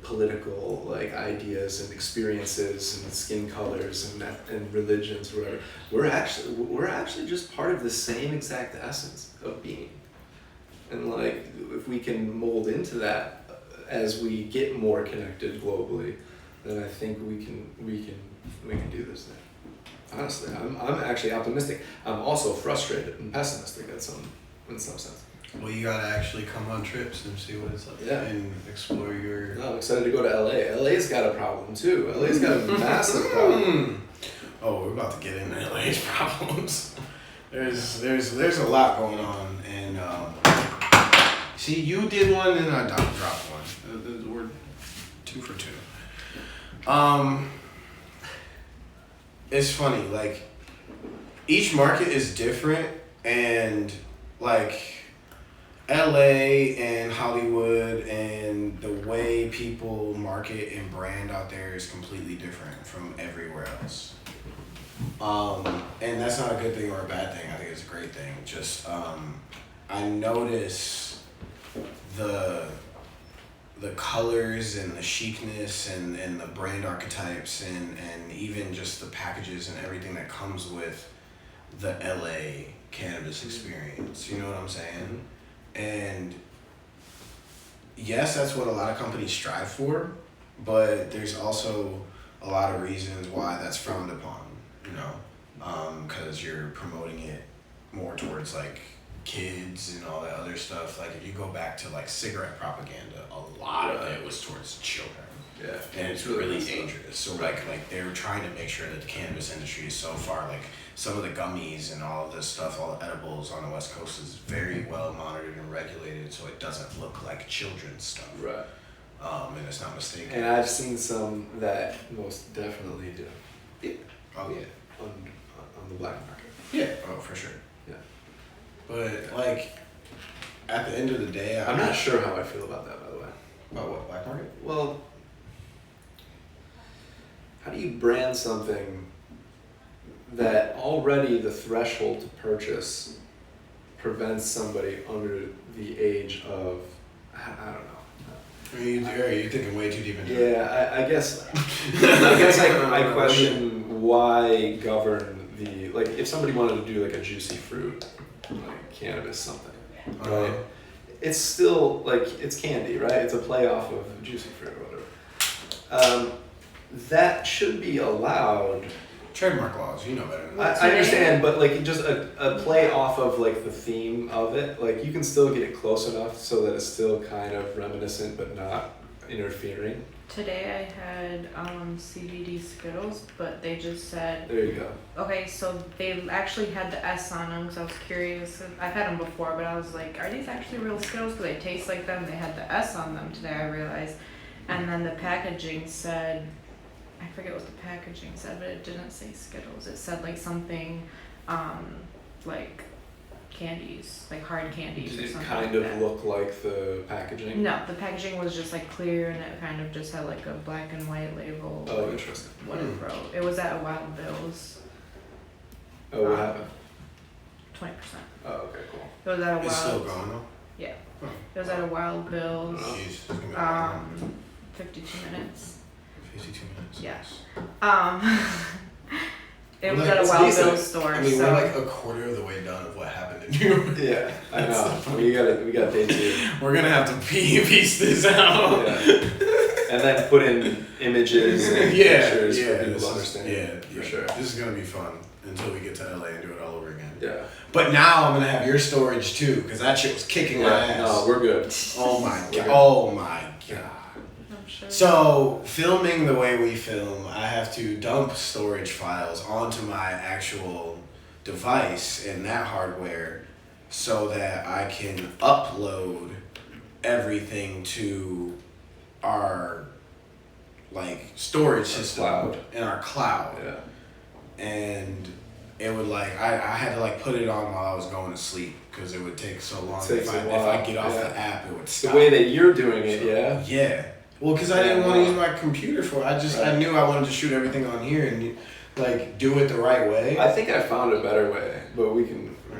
[SPEAKER 1] political like ideas and experiences and skin colors and religions or whatever. We're actually just part of the same exact essence of being. And like, if we can mold into that as we get more connected globally, then I think we can do this thing. Honestly, I'm actually optimistic. I'm also frustrated and pessimistic in some sense.
[SPEAKER 2] Well, you gotta actually come on trips and see what it's like.
[SPEAKER 1] Yeah.
[SPEAKER 2] And explore your.
[SPEAKER 1] No, I'm excited to go to LA. LA's got a problem too. LA's got a massive problem.
[SPEAKER 2] Oh, we're about to get into LA's problems. There's a lot going on, and see, you did one and I dropped one. We're 2 for 2. It's funny, like, each market is different, and like, LA and Hollywood and the way people market and brand out there is completely different from everywhere else. And that's not a good thing or a bad thing. I think it's a great thing. Just I notice the colors and the chicness and the brand archetypes and even just the packages and everything that comes with the LA cannabis experience. You know what I'm saying? And yes, that's what a lot of companies strive for, but there's also a lot of reasons why that's frowned upon, you know, because you're promoting it more towards like kids and all that other stuff. Like if you go back to like cigarette propaganda, a lot of it was towards children.
[SPEAKER 1] Yeah.
[SPEAKER 2] And it's really dangerous. So like they're trying to make sure that the cannabis industry is so far, like some of the gummies and all of this stuff, all the edibles on the West Coast is very well monitored and regulated, so it doesn't look like children's stuff.
[SPEAKER 1] Right.
[SPEAKER 2] And it's not mistaken.
[SPEAKER 1] And I've seen some that most definitely do.
[SPEAKER 2] Yeah. Oh yeah.
[SPEAKER 1] On the black market.
[SPEAKER 2] Yeah. Oh, for sure.
[SPEAKER 1] Yeah.
[SPEAKER 2] But like, at the end of the day,
[SPEAKER 1] I'm not sure how I feel about that, by the way.
[SPEAKER 2] About what, black market?
[SPEAKER 1] Well, how do you brand something that already the threshold to purchase prevents somebody under the age of, I don't know.
[SPEAKER 2] You're thinking way too deep into it.
[SPEAKER 1] Yeah, I guess I question why govern the, like if somebody wanted to do like a juicy fruit, like cannabis something, right? It's still like, it's candy, right? It's a play off of juicy fruit or whatever. That should be allowed.
[SPEAKER 2] Trademark laws, you know better than that.
[SPEAKER 1] I understand, but like just a play off of like the theme of it, like you can still get it close enough so that it's still kind of reminiscent but not interfering.
[SPEAKER 6] Today I had CBD Skittles, but they just said,
[SPEAKER 1] There you go.
[SPEAKER 6] okay, so they actually had the S on them because I was curious. I've had them before, but I was like, are these actually real Skittles? Because they taste like them. They had the S on them today, I realized. And then the packaging said, I forget what the packaging said, but it didn't say Skittles. It said like something, like candies, like hard candies
[SPEAKER 1] Did
[SPEAKER 6] or
[SPEAKER 1] it
[SPEAKER 6] something
[SPEAKER 1] kind
[SPEAKER 6] like
[SPEAKER 1] of
[SPEAKER 6] that.
[SPEAKER 1] look like the packaging?
[SPEAKER 6] No, the packaging was just like clear and it kind of just had like a black and white label.
[SPEAKER 1] Oh,
[SPEAKER 6] like,
[SPEAKER 1] interesting.
[SPEAKER 6] what it wrote. It was at Wild Bill's.
[SPEAKER 1] Oh, what happened?
[SPEAKER 6] 20%.
[SPEAKER 1] Oh, okay, cool.
[SPEAKER 6] It was at a
[SPEAKER 2] It's still
[SPEAKER 6] Wild.
[SPEAKER 2] going though?
[SPEAKER 6] Yeah.
[SPEAKER 2] Oh.
[SPEAKER 6] It was at a Wild Bill's.
[SPEAKER 2] Jeez, it's gonna be a long
[SPEAKER 6] 52 minutes.
[SPEAKER 2] 52 minutes.
[SPEAKER 6] Yeah. It was
[SPEAKER 2] Like,
[SPEAKER 6] at a
[SPEAKER 1] it's
[SPEAKER 6] Wild
[SPEAKER 1] decent.
[SPEAKER 6] Bill's store.
[SPEAKER 2] I mean,
[SPEAKER 6] so
[SPEAKER 2] we're like a quarter of the way done of what happened in New York.
[SPEAKER 1] Yeah, I know. We got day two.
[SPEAKER 2] We're gonna have to piece this out.
[SPEAKER 1] Yeah. And then put in images and pictures for people to understand. For sure.
[SPEAKER 2] This is gonna be fun until we get to LA and do it all over again.
[SPEAKER 1] Yeah.
[SPEAKER 2] But now I'm gonna have your storage too, because that shit was kicking my ass.
[SPEAKER 1] No, we're good.
[SPEAKER 2] Oh my
[SPEAKER 1] We're
[SPEAKER 2] god.
[SPEAKER 1] good.
[SPEAKER 2] Oh my god.
[SPEAKER 6] I'm sure.
[SPEAKER 2] So, filming the way we film, I have to dump storage files onto my actual device and that hardware so that I can upload everything to our like storage system
[SPEAKER 1] cloud.
[SPEAKER 2] in our cloud.
[SPEAKER 1] Yeah.
[SPEAKER 2] And it would like I had to like put it on while I was going to sleep because it would take so long.
[SPEAKER 1] Takes
[SPEAKER 2] If
[SPEAKER 1] a
[SPEAKER 2] I
[SPEAKER 1] while,
[SPEAKER 2] get off
[SPEAKER 1] yeah.
[SPEAKER 2] the app, it would
[SPEAKER 1] The
[SPEAKER 2] stop.
[SPEAKER 1] way that you're doing it, yeah.
[SPEAKER 2] Yeah. Well, because I didn't want to use my computer for it. I knew I wanted to shoot everything on here and like do it the right way.
[SPEAKER 1] I think I found a better way, but we'll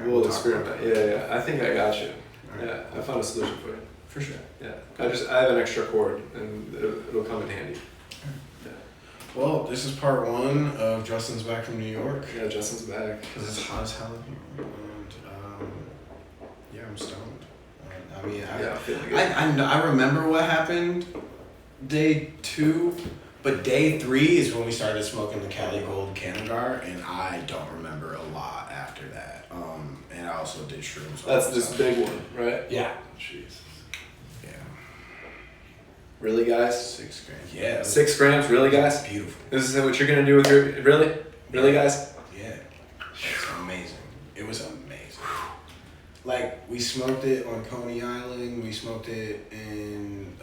[SPEAKER 2] we'll talk
[SPEAKER 1] experiment.
[SPEAKER 2] about
[SPEAKER 1] Yeah. I think I got you.
[SPEAKER 2] Alright.
[SPEAKER 1] Yeah, I found a solution for you.
[SPEAKER 2] For sure.
[SPEAKER 1] Yeah. I have an extra cord and it'll come in handy.
[SPEAKER 2] Well, this is part one of Justin's back from New York.
[SPEAKER 1] Yeah, Justin's back.
[SPEAKER 2] Because it's hot as hell in here. And yeah, I'm stoned. I mean,
[SPEAKER 1] Yeah, I'm feeling good.
[SPEAKER 2] I remember what happened day 2, but day 3 is when we started smoking the Cali Gold Canagar, and I don't remember a lot after that. And I also did shrooms.
[SPEAKER 1] That's this big one, right?
[SPEAKER 2] Yeah.
[SPEAKER 1] Jesus.
[SPEAKER 2] Yeah.
[SPEAKER 1] Really, guys?
[SPEAKER 2] 6 grams. Yeah.
[SPEAKER 1] 6 grams? Really, guys?
[SPEAKER 2] Beautiful.
[SPEAKER 1] This is what you're gonna do with your. Really, guys?
[SPEAKER 2] Yeah. It's amazing. It was amazing. Like, we smoked it on Coney Island. We smoked it in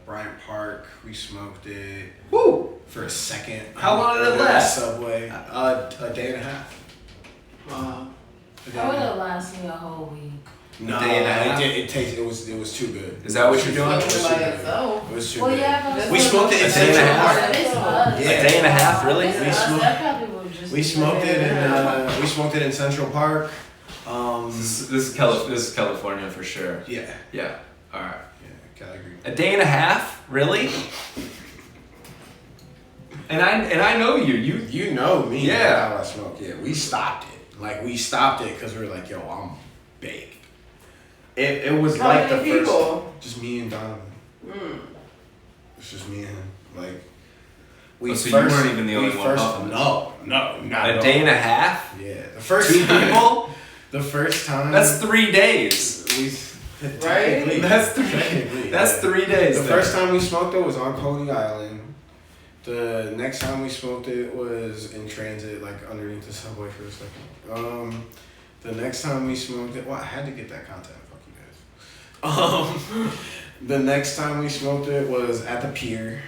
[SPEAKER 2] Bryant Park. We smoked it
[SPEAKER 1] Woo!
[SPEAKER 2] for a second.
[SPEAKER 1] How long did it
[SPEAKER 2] on the
[SPEAKER 1] last?
[SPEAKER 2] Subway. A day and a half.
[SPEAKER 1] Wow.
[SPEAKER 3] That would have lasted me a whole week.
[SPEAKER 2] No,
[SPEAKER 4] day and a half?
[SPEAKER 2] it was too good.
[SPEAKER 4] Is that what you're doing?
[SPEAKER 2] It was too
[SPEAKER 5] By
[SPEAKER 2] good.
[SPEAKER 5] itself.
[SPEAKER 2] It was too
[SPEAKER 3] Well,
[SPEAKER 2] good.
[SPEAKER 3] yeah, but
[SPEAKER 2] We smoked it in
[SPEAKER 4] A day and a
[SPEAKER 2] Central
[SPEAKER 4] half?
[SPEAKER 2] Park.
[SPEAKER 3] That is fun.
[SPEAKER 2] Yeah.
[SPEAKER 4] A day and a half, really?
[SPEAKER 3] That probably would just
[SPEAKER 2] We
[SPEAKER 3] be
[SPEAKER 2] smoked it
[SPEAKER 3] better.
[SPEAKER 2] we smoked it in Central Park.
[SPEAKER 4] This is California for sure.
[SPEAKER 2] Yeah.
[SPEAKER 4] Yeah. All right.
[SPEAKER 2] Yeah, Calgary.
[SPEAKER 4] A day and a half, really? And I know you.
[SPEAKER 2] You know me.
[SPEAKER 4] Yeah.
[SPEAKER 2] How I smoke. Yeah, we stopped it. Like we stopped it because we were like, yo, I'm baked. It was
[SPEAKER 5] How
[SPEAKER 2] like
[SPEAKER 5] many
[SPEAKER 2] the
[SPEAKER 5] people?
[SPEAKER 2] first. Just me and Donovan. It's just me and him. Like we
[SPEAKER 4] So you weren't even the only
[SPEAKER 2] we
[SPEAKER 4] one
[SPEAKER 2] first-
[SPEAKER 4] puffing this?
[SPEAKER 2] No, not at
[SPEAKER 4] A day
[SPEAKER 2] all.
[SPEAKER 4] and a half?
[SPEAKER 2] Yeah, the first
[SPEAKER 4] Two
[SPEAKER 2] time-
[SPEAKER 4] people?
[SPEAKER 2] The first time.
[SPEAKER 4] That's 3 days.
[SPEAKER 2] Technically.
[SPEAKER 4] That's
[SPEAKER 2] Technically,
[SPEAKER 4] That's
[SPEAKER 2] yeah.
[SPEAKER 4] 3 days.
[SPEAKER 2] The
[SPEAKER 4] there.
[SPEAKER 2] first time we smoked it was on Coney Island. The next time we smoked it was in transit, like underneath the subway for a second. The next time we smoked it, well, I had to get that content. Fuck you guys. The next time we smoked it was at the pier,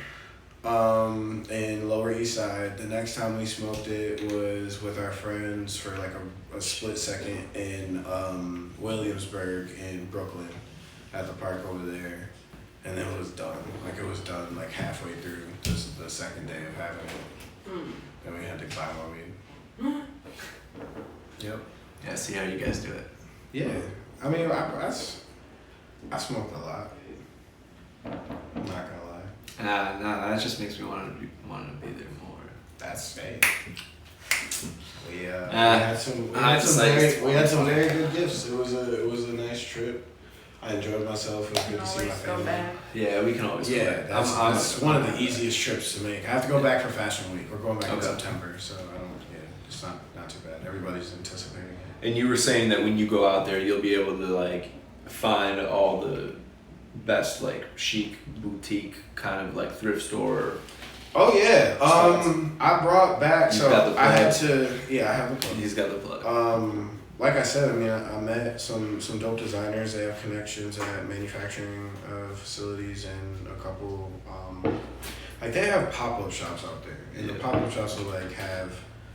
[SPEAKER 2] in Lower East Side. The next time we smoked it was with our friends for like a split second in Williamsburg in Brooklyn, at the park over there. And then it was done. Like it was done like halfway through the second day of having it. Then we had to buy more weed. Yep.
[SPEAKER 4] Yeah, see how you guys do it.
[SPEAKER 2] Yeah. I mean, I smoked a lot. I'm not gonna lie.
[SPEAKER 4] Nah, that just makes me want to be there more.
[SPEAKER 2] That's fake. We had some very good gifts. It was a nice trip. I enjoyed myself. It was good to see my
[SPEAKER 6] Always go
[SPEAKER 2] family.
[SPEAKER 6] back.
[SPEAKER 4] Yeah, we can always. go
[SPEAKER 2] Yeah,
[SPEAKER 4] back.
[SPEAKER 2] that's one of the easiest trips to make. I have to go back for Fashion Week. We're going back in
[SPEAKER 4] Okay.
[SPEAKER 2] September, so I don't. Yeah, it's not too bad. Everybody's anticipating it.
[SPEAKER 4] And you were saying that when you go out there, you'll be able to like find all the best like chic boutique kind of like thrift store.
[SPEAKER 2] Oh yeah. I brought back.
[SPEAKER 4] You've
[SPEAKER 2] So
[SPEAKER 4] got the
[SPEAKER 2] I had
[SPEAKER 4] plug.
[SPEAKER 2] to. Yeah, I have the plug.
[SPEAKER 4] He's got the plug.
[SPEAKER 2] Like I said, I mean, I met some dope designers. They have connections at manufacturing facilities and a couple. Like they have pop-up shops out there, and the
[SPEAKER 4] Yeah.
[SPEAKER 2] pop-up shops will like have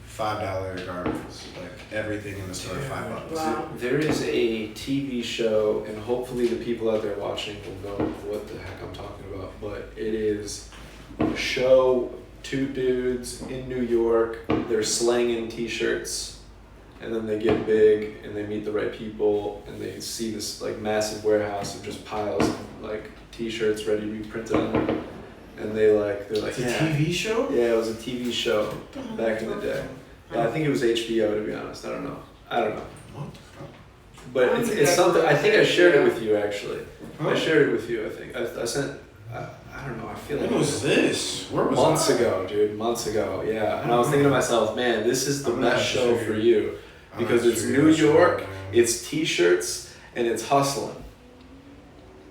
[SPEAKER 2] $5 garments, like everything in the store $5.
[SPEAKER 5] Wow.
[SPEAKER 1] There is a TV show, and hopefully the people out there watching will know what the heck I'm talking about, but it is a show, two dudes in New York, they're slanging t-shirts, and then they get big, and they meet the right people, and they see this like massive warehouse of just piles of like t-shirts ready to be printed on them, and they're like,
[SPEAKER 2] It's a
[SPEAKER 1] yeah.
[SPEAKER 2] TV show.
[SPEAKER 1] Yeah, it was a TV show back in the day. Yeah, I think it was HBO to be honest. I don't know.
[SPEAKER 2] What the fuck?
[SPEAKER 1] But
[SPEAKER 5] I
[SPEAKER 1] it's
[SPEAKER 5] think that's
[SPEAKER 1] something. I think I shared it
[SPEAKER 5] HBO.
[SPEAKER 1] with you actually. I shared it with you. I think I sent. I don't know. I feel like
[SPEAKER 2] When
[SPEAKER 1] it
[SPEAKER 2] was this? Where was
[SPEAKER 1] months
[SPEAKER 2] I?
[SPEAKER 1] ago, dude. Months ago. Yeah, and I was thinking to myself, man, this is the
[SPEAKER 2] I'm not
[SPEAKER 1] best show
[SPEAKER 2] sure.
[SPEAKER 1] for you
[SPEAKER 2] I'm
[SPEAKER 1] because
[SPEAKER 2] not
[SPEAKER 1] it's
[SPEAKER 2] sure
[SPEAKER 1] New
[SPEAKER 2] that's
[SPEAKER 1] York.
[SPEAKER 2] right, man.
[SPEAKER 1] It's T-shirts and it's hustling.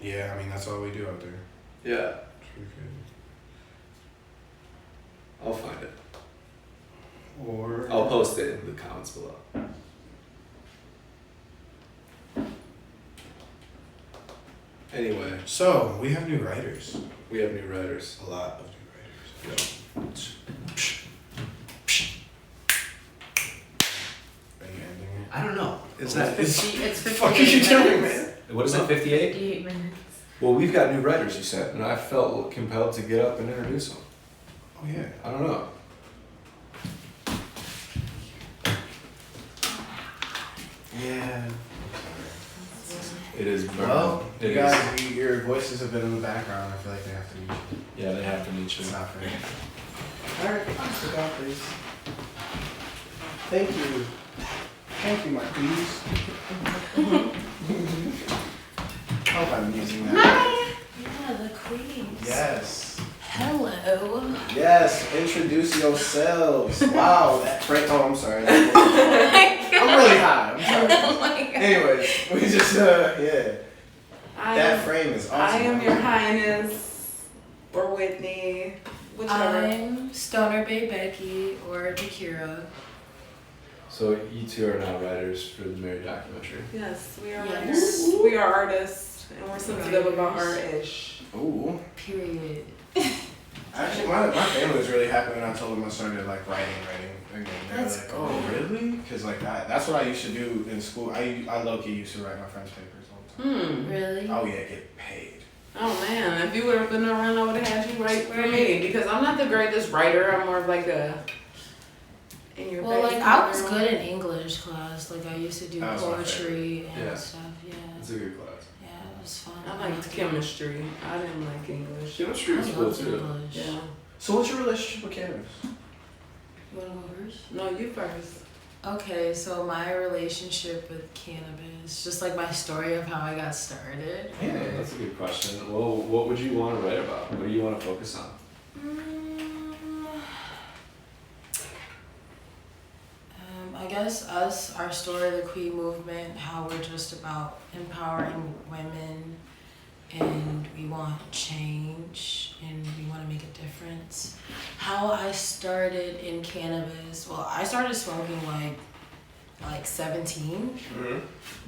[SPEAKER 2] Yeah, I mean that's all we do out there.
[SPEAKER 1] Yeah,
[SPEAKER 2] It's pretty crazy.
[SPEAKER 1] I'll find it.
[SPEAKER 2] Or
[SPEAKER 1] I'll post it in the comments below. Anyway,
[SPEAKER 2] So we have new writers.
[SPEAKER 1] we have new writers.
[SPEAKER 2] A lot of new writers. Are you ending it?
[SPEAKER 4] I don't know.
[SPEAKER 2] Is
[SPEAKER 4] that
[SPEAKER 6] It's 58
[SPEAKER 2] fuck are you doing,
[SPEAKER 6] minutes.
[SPEAKER 2] man?
[SPEAKER 1] What is it? 58?
[SPEAKER 6] 58 minutes.
[SPEAKER 1] Well, we've got new writers, you said, and I felt compelled to get up and introduce them.
[SPEAKER 2] Oh yeah.
[SPEAKER 1] I don't know.
[SPEAKER 2] Yeah.
[SPEAKER 1] It is burning.
[SPEAKER 2] Well,
[SPEAKER 1] It
[SPEAKER 2] you
[SPEAKER 1] is.
[SPEAKER 2] guys, your voices have been in the background. I feel like they have to meet you.
[SPEAKER 1] Yeah, they have to meet you.
[SPEAKER 2] It's not fair. All right, sit down, please. Thank you. Thank you, Marquise. Hope I'm using that.
[SPEAKER 3] Yeah, the queen.
[SPEAKER 2] Yes.
[SPEAKER 3] Hello.
[SPEAKER 2] Yes. Introduce yourselves. Wow. That oh, I'm sorry. I'm really high. I'm sorry.
[SPEAKER 5] Oh my God.
[SPEAKER 2] Anyways, we just yeah. That frame is awesome.
[SPEAKER 5] I am your highness, or Whitney, whichever.
[SPEAKER 3] I'm Stoner Bay Becky or Dakira.
[SPEAKER 1] So you two are now writers for the Mary documentary.
[SPEAKER 5] Yes, we are
[SPEAKER 3] Yes.
[SPEAKER 5] writers. We are artists, and we're sensitive about
[SPEAKER 3] Writers.
[SPEAKER 5] art-ish.
[SPEAKER 2] Ooh.
[SPEAKER 3] Period.
[SPEAKER 2] I Actually, my family was really happy when I told them I started like writing again. They were
[SPEAKER 3] That's
[SPEAKER 2] like,
[SPEAKER 3] cool.
[SPEAKER 2] "Oh, really?" Because like that's what I used to do in school. I low-key used to write my friends' papers all the time.
[SPEAKER 3] Really?
[SPEAKER 2] Oh yeah, get paid.
[SPEAKER 5] Oh man, if you would have been around, I would have had you write for me because I'm not the greatest writer. I'm more of like a in your
[SPEAKER 3] Well,
[SPEAKER 5] face
[SPEAKER 3] like
[SPEAKER 5] kind
[SPEAKER 3] I
[SPEAKER 5] of
[SPEAKER 3] was
[SPEAKER 5] girl.
[SPEAKER 3] good in English class. Like I used to do
[SPEAKER 2] That was my
[SPEAKER 3] poetry and
[SPEAKER 1] Yeah.
[SPEAKER 3] stuff. Yeah.
[SPEAKER 1] It's a good class.
[SPEAKER 3] Yeah, it was fun.
[SPEAKER 5] I liked chemistry. I didn't like English.
[SPEAKER 1] Chemistry
[SPEAKER 3] I
[SPEAKER 1] was cool
[SPEAKER 3] loved
[SPEAKER 1] too.
[SPEAKER 3] English.
[SPEAKER 5] Yeah.
[SPEAKER 2] So what's your relationship with cannabis?
[SPEAKER 3] You wanna go first?
[SPEAKER 5] No, you first.
[SPEAKER 3] Okay, so my relationship with cannabis, just like my story of how I got started.
[SPEAKER 2] Yeah.
[SPEAKER 1] That's a good question. Well, what would you want to write about? What do you want to focus on?
[SPEAKER 3] I guess our story, the Queen movement, how we're just about empowering women and we want change and we want to make a difference. How I started in cannabis, well, I started smoking like 17.
[SPEAKER 2] Mm-hmm.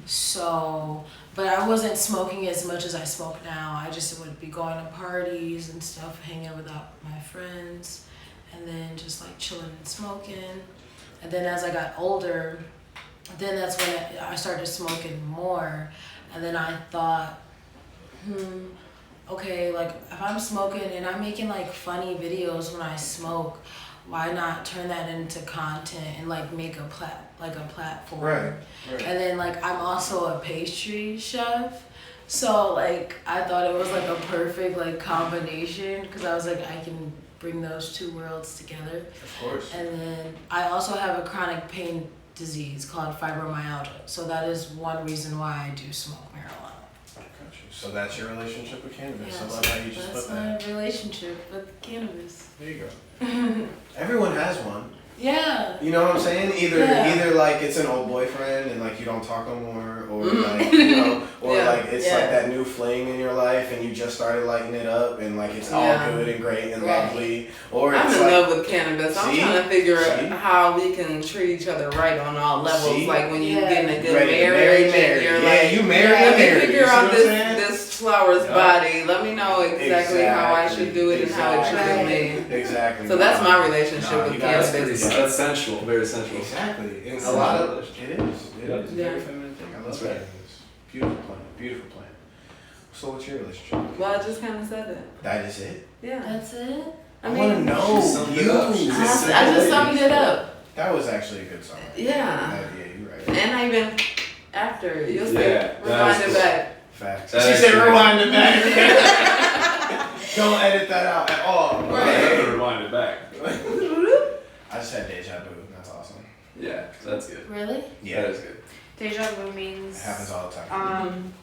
[SPEAKER 3] So, but I wasn't smoking as much as I smoke now. I just would be going to parties and stuff, hanging out with my friends, and then just like chilling and smoking. And then as I got older, then that's when I started smoking more. And then I thought, okay, like if I'm smoking and I'm making like funny videos when I smoke, why not turn that into content and like make a platform?
[SPEAKER 2] Right.
[SPEAKER 3] And then like I'm also a pastry chef, so like I thought it was like a perfect like combination because I was like I can bring those two worlds together.
[SPEAKER 2] Of course.
[SPEAKER 3] And then I also have a chronic pain disease called fibromyalgia, so that is one reason why I do smoke marijuana.
[SPEAKER 2] Got you. So that's your relationship with cannabis. I
[SPEAKER 3] Yeah,
[SPEAKER 2] love how you just
[SPEAKER 3] that's
[SPEAKER 2] put that.
[SPEAKER 3] my relationship with cannabis.
[SPEAKER 2] There you go. Everyone has one.
[SPEAKER 3] Yeah.
[SPEAKER 2] You know what I'm saying?
[SPEAKER 3] Yeah.
[SPEAKER 2] Either like it's an old boyfriend and like you don't talk no more, or like you know, or
[SPEAKER 5] Yeah.
[SPEAKER 2] like it's
[SPEAKER 3] Yeah.
[SPEAKER 2] like that new fling in your life and you just started lighting it up and like it's all
[SPEAKER 5] Yeah.
[SPEAKER 2] good and great and
[SPEAKER 3] Right.
[SPEAKER 2] lovely. Or
[SPEAKER 5] I'm
[SPEAKER 2] it's
[SPEAKER 5] in
[SPEAKER 2] like
[SPEAKER 5] love with cannabis. I'm
[SPEAKER 2] See?
[SPEAKER 5] trying to figure
[SPEAKER 2] See?
[SPEAKER 5] out how we can treat each other right on all levels.
[SPEAKER 2] See?
[SPEAKER 5] Like when you
[SPEAKER 3] Yeah.
[SPEAKER 5] get in a good
[SPEAKER 2] ready to
[SPEAKER 5] marriage
[SPEAKER 2] marry.
[SPEAKER 5] and you're
[SPEAKER 2] Yeah,
[SPEAKER 5] like,
[SPEAKER 2] you marry
[SPEAKER 3] Yeah.
[SPEAKER 5] let me
[SPEAKER 2] marry.
[SPEAKER 5] figure
[SPEAKER 2] You see
[SPEAKER 5] out
[SPEAKER 2] what I'm saying?
[SPEAKER 5] this flower's
[SPEAKER 2] Yeah.
[SPEAKER 5] body. Let me know exactly how I should do it and how it should
[SPEAKER 3] Exactly.
[SPEAKER 5] be made.
[SPEAKER 2] Exactly.
[SPEAKER 5] So that's my relationship
[SPEAKER 2] No,
[SPEAKER 5] with
[SPEAKER 2] you gotta-
[SPEAKER 5] cannabis.
[SPEAKER 1] That's sensual, very sensual.
[SPEAKER 2] Exactly. And
[SPEAKER 1] It's
[SPEAKER 2] a lot of
[SPEAKER 1] delicious.
[SPEAKER 2] it is. It
[SPEAKER 1] Yeah.
[SPEAKER 2] is a very feminine thing. I love
[SPEAKER 1] That's
[SPEAKER 2] that.
[SPEAKER 1] right.
[SPEAKER 2] It's beautiful plant. Beautiful plant. So what's your relationship?
[SPEAKER 5] Well, I just kind of said it.
[SPEAKER 2] That is it.
[SPEAKER 5] Yeah.
[SPEAKER 3] That's it.
[SPEAKER 5] I
[SPEAKER 2] want to
[SPEAKER 5] mean,
[SPEAKER 2] know.
[SPEAKER 1] She summed it up. She
[SPEAKER 2] You.
[SPEAKER 1] just
[SPEAKER 5] I just summed it up.
[SPEAKER 2] That was actually a good song.
[SPEAKER 5] Yeah.
[SPEAKER 2] Yeah, you're right.
[SPEAKER 5] And I even after you'll see.
[SPEAKER 1] Yeah, that
[SPEAKER 5] Rewind
[SPEAKER 1] is
[SPEAKER 5] it
[SPEAKER 1] cool.
[SPEAKER 5] back.
[SPEAKER 2] Facts.
[SPEAKER 1] That
[SPEAKER 2] She said
[SPEAKER 1] actually-
[SPEAKER 2] rewind it back. Don't edit that out at all.
[SPEAKER 1] I have to rewind it back.
[SPEAKER 2] I just had deja vu. That's awesome.
[SPEAKER 1] Yeah, that's good.
[SPEAKER 3] Really?
[SPEAKER 1] That is good.
[SPEAKER 6] Deja vu means
[SPEAKER 2] It happens all the time.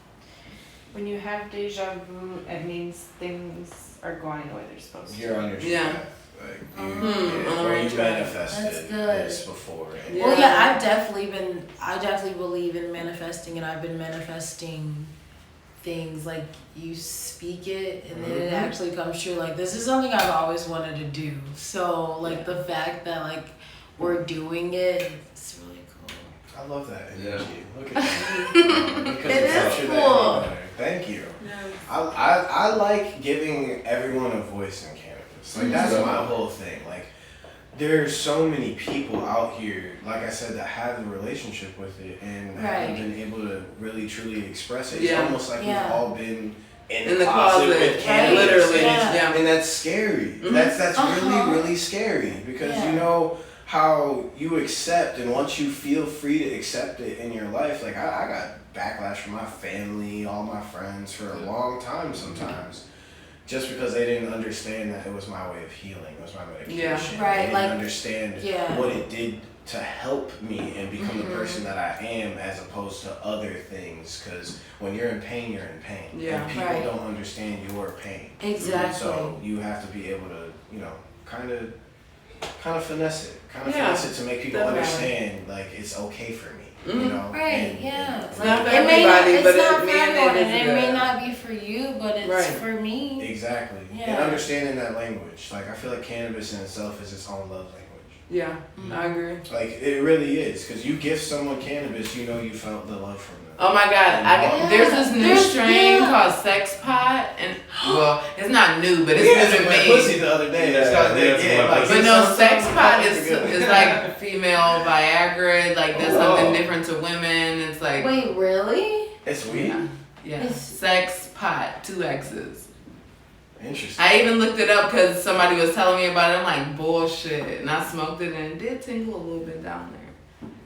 [SPEAKER 6] when you have deja vu, it means things are going the way they're supposed to.
[SPEAKER 2] You're on your true
[SPEAKER 5] Yeah.
[SPEAKER 2] path. Like you,
[SPEAKER 5] on the
[SPEAKER 2] or
[SPEAKER 5] right
[SPEAKER 2] you
[SPEAKER 5] track.
[SPEAKER 2] manifested
[SPEAKER 3] That's good.
[SPEAKER 2] this before. And
[SPEAKER 5] Yeah.
[SPEAKER 3] Well, yeah, I definitely believe in manifesting, and I've been manifesting things like you speak it and then it actually comes true. Like this is something I've always wanted to do. So like the fact that like we're doing it, it's really cool.
[SPEAKER 2] I love that
[SPEAKER 1] Yeah.
[SPEAKER 2] energy. Look at that. Because
[SPEAKER 3] It
[SPEAKER 2] it's
[SPEAKER 3] is
[SPEAKER 2] actually that
[SPEAKER 3] cool.
[SPEAKER 2] better. Thank you.
[SPEAKER 5] Yeah.
[SPEAKER 2] I like giving everyone a voice in cannabis. Like that's my whole thing. Like there's so many people out here, like I said, that have a relationship with it and haven't
[SPEAKER 3] Right.
[SPEAKER 2] been able to really truly express it.
[SPEAKER 5] Yeah.
[SPEAKER 2] It's almost like
[SPEAKER 3] Yeah.
[SPEAKER 2] we've all been
[SPEAKER 5] In the closet,
[SPEAKER 2] with cannabis.
[SPEAKER 5] literally.
[SPEAKER 2] And, it's-
[SPEAKER 5] Yeah.
[SPEAKER 2] and that's scary.
[SPEAKER 5] Mhm.
[SPEAKER 2] That's
[SPEAKER 3] Uh-huh.
[SPEAKER 2] really scary because
[SPEAKER 3] Yeah.
[SPEAKER 2] you know how you accept, and once you feel free to accept it in your life, like I got backlash from my family, all my friends for a long time sometimes, just because they didn't understand that it was my way of healing, it was my medication.
[SPEAKER 3] Yeah. Right,
[SPEAKER 2] They didn't
[SPEAKER 3] like-
[SPEAKER 2] understand
[SPEAKER 3] Yeah.
[SPEAKER 2] what it did to help me and become the person that I am, as opposed to other things. Because when you're in pain, you're in pain.
[SPEAKER 5] Yeah.
[SPEAKER 2] And people
[SPEAKER 3] Right.
[SPEAKER 2] don't understand your pain.
[SPEAKER 3] Exactly.
[SPEAKER 2] So you have to be able to, you know, kind of finesse it,
[SPEAKER 5] Yeah,
[SPEAKER 2] finesse it to make people
[SPEAKER 5] definitely.
[SPEAKER 2] understand like it's okay for me, you
[SPEAKER 5] Mhm.
[SPEAKER 2] know.
[SPEAKER 3] Right,
[SPEAKER 2] And-
[SPEAKER 3] yeah.
[SPEAKER 5] It's
[SPEAKER 3] Like,
[SPEAKER 5] not for
[SPEAKER 3] it may not,
[SPEAKER 5] everybody,
[SPEAKER 3] it's
[SPEAKER 5] but
[SPEAKER 3] not
[SPEAKER 5] it
[SPEAKER 3] for
[SPEAKER 5] may
[SPEAKER 3] everyone,
[SPEAKER 5] it
[SPEAKER 3] and
[SPEAKER 5] is
[SPEAKER 3] it may
[SPEAKER 5] good.
[SPEAKER 3] not be for you, but it's
[SPEAKER 5] Right.
[SPEAKER 3] for me.
[SPEAKER 2] Exactly.
[SPEAKER 3] Yeah.
[SPEAKER 2] And understanding that language, like I feel like cannabis in itself is its own love language.
[SPEAKER 5] Yeah, I agree.
[SPEAKER 2] Like it really is, because you gift someone cannabis, you know you felt the love from them.
[SPEAKER 5] Oh my god,
[SPEAKER 3] Yeah.
[SPEAKER 5] there's this new
[SPEAKER 3] There's-
[SPEAKER 5] strain
[SPEAKER 3] yeah.
[SPEAKER 5] called Sex Pot, and Well, it's not new, but it's
[SPEAKER 7] We had
[SPEAKER 5] new
[SPEAKER 7] some
[SPEAKER 5] to
[SPEAKER 7] wet
[SPEAKER 5] me.
[SPEAKER 7] pussy the other day.
[SPEAKER 1] Yeah, we had some wet
[SPEAKER 7] like,
[SPEAKER 1] pussy.
[SPEAKER 5] But no,
[SPEAKER 7] some-
[SPEAKER 5] sex
[SPEAKER 7] some-
[SPEAKER 5] pot
[SPEAKER 7] some-
[SPEAKER 5] is like female Viagra. Like there's something
[SPEAKER 7] Oh.
[SPEAKER 5] different to women. It's like
[SPEAKER 6] Wait, really?
[SPEAKER 7] It's weed.
[SPEAKER 5] yeah,
[SPEAKER 6] It's-
[SPEAKER 5] sex pot, 2 X's.
[SPEAKER 7] Interesting.
[SPEAKER 5] I even looked it up because somebody was telling me about it. I'm like bullshit, and I smoked it and it did tingle a little bit down there.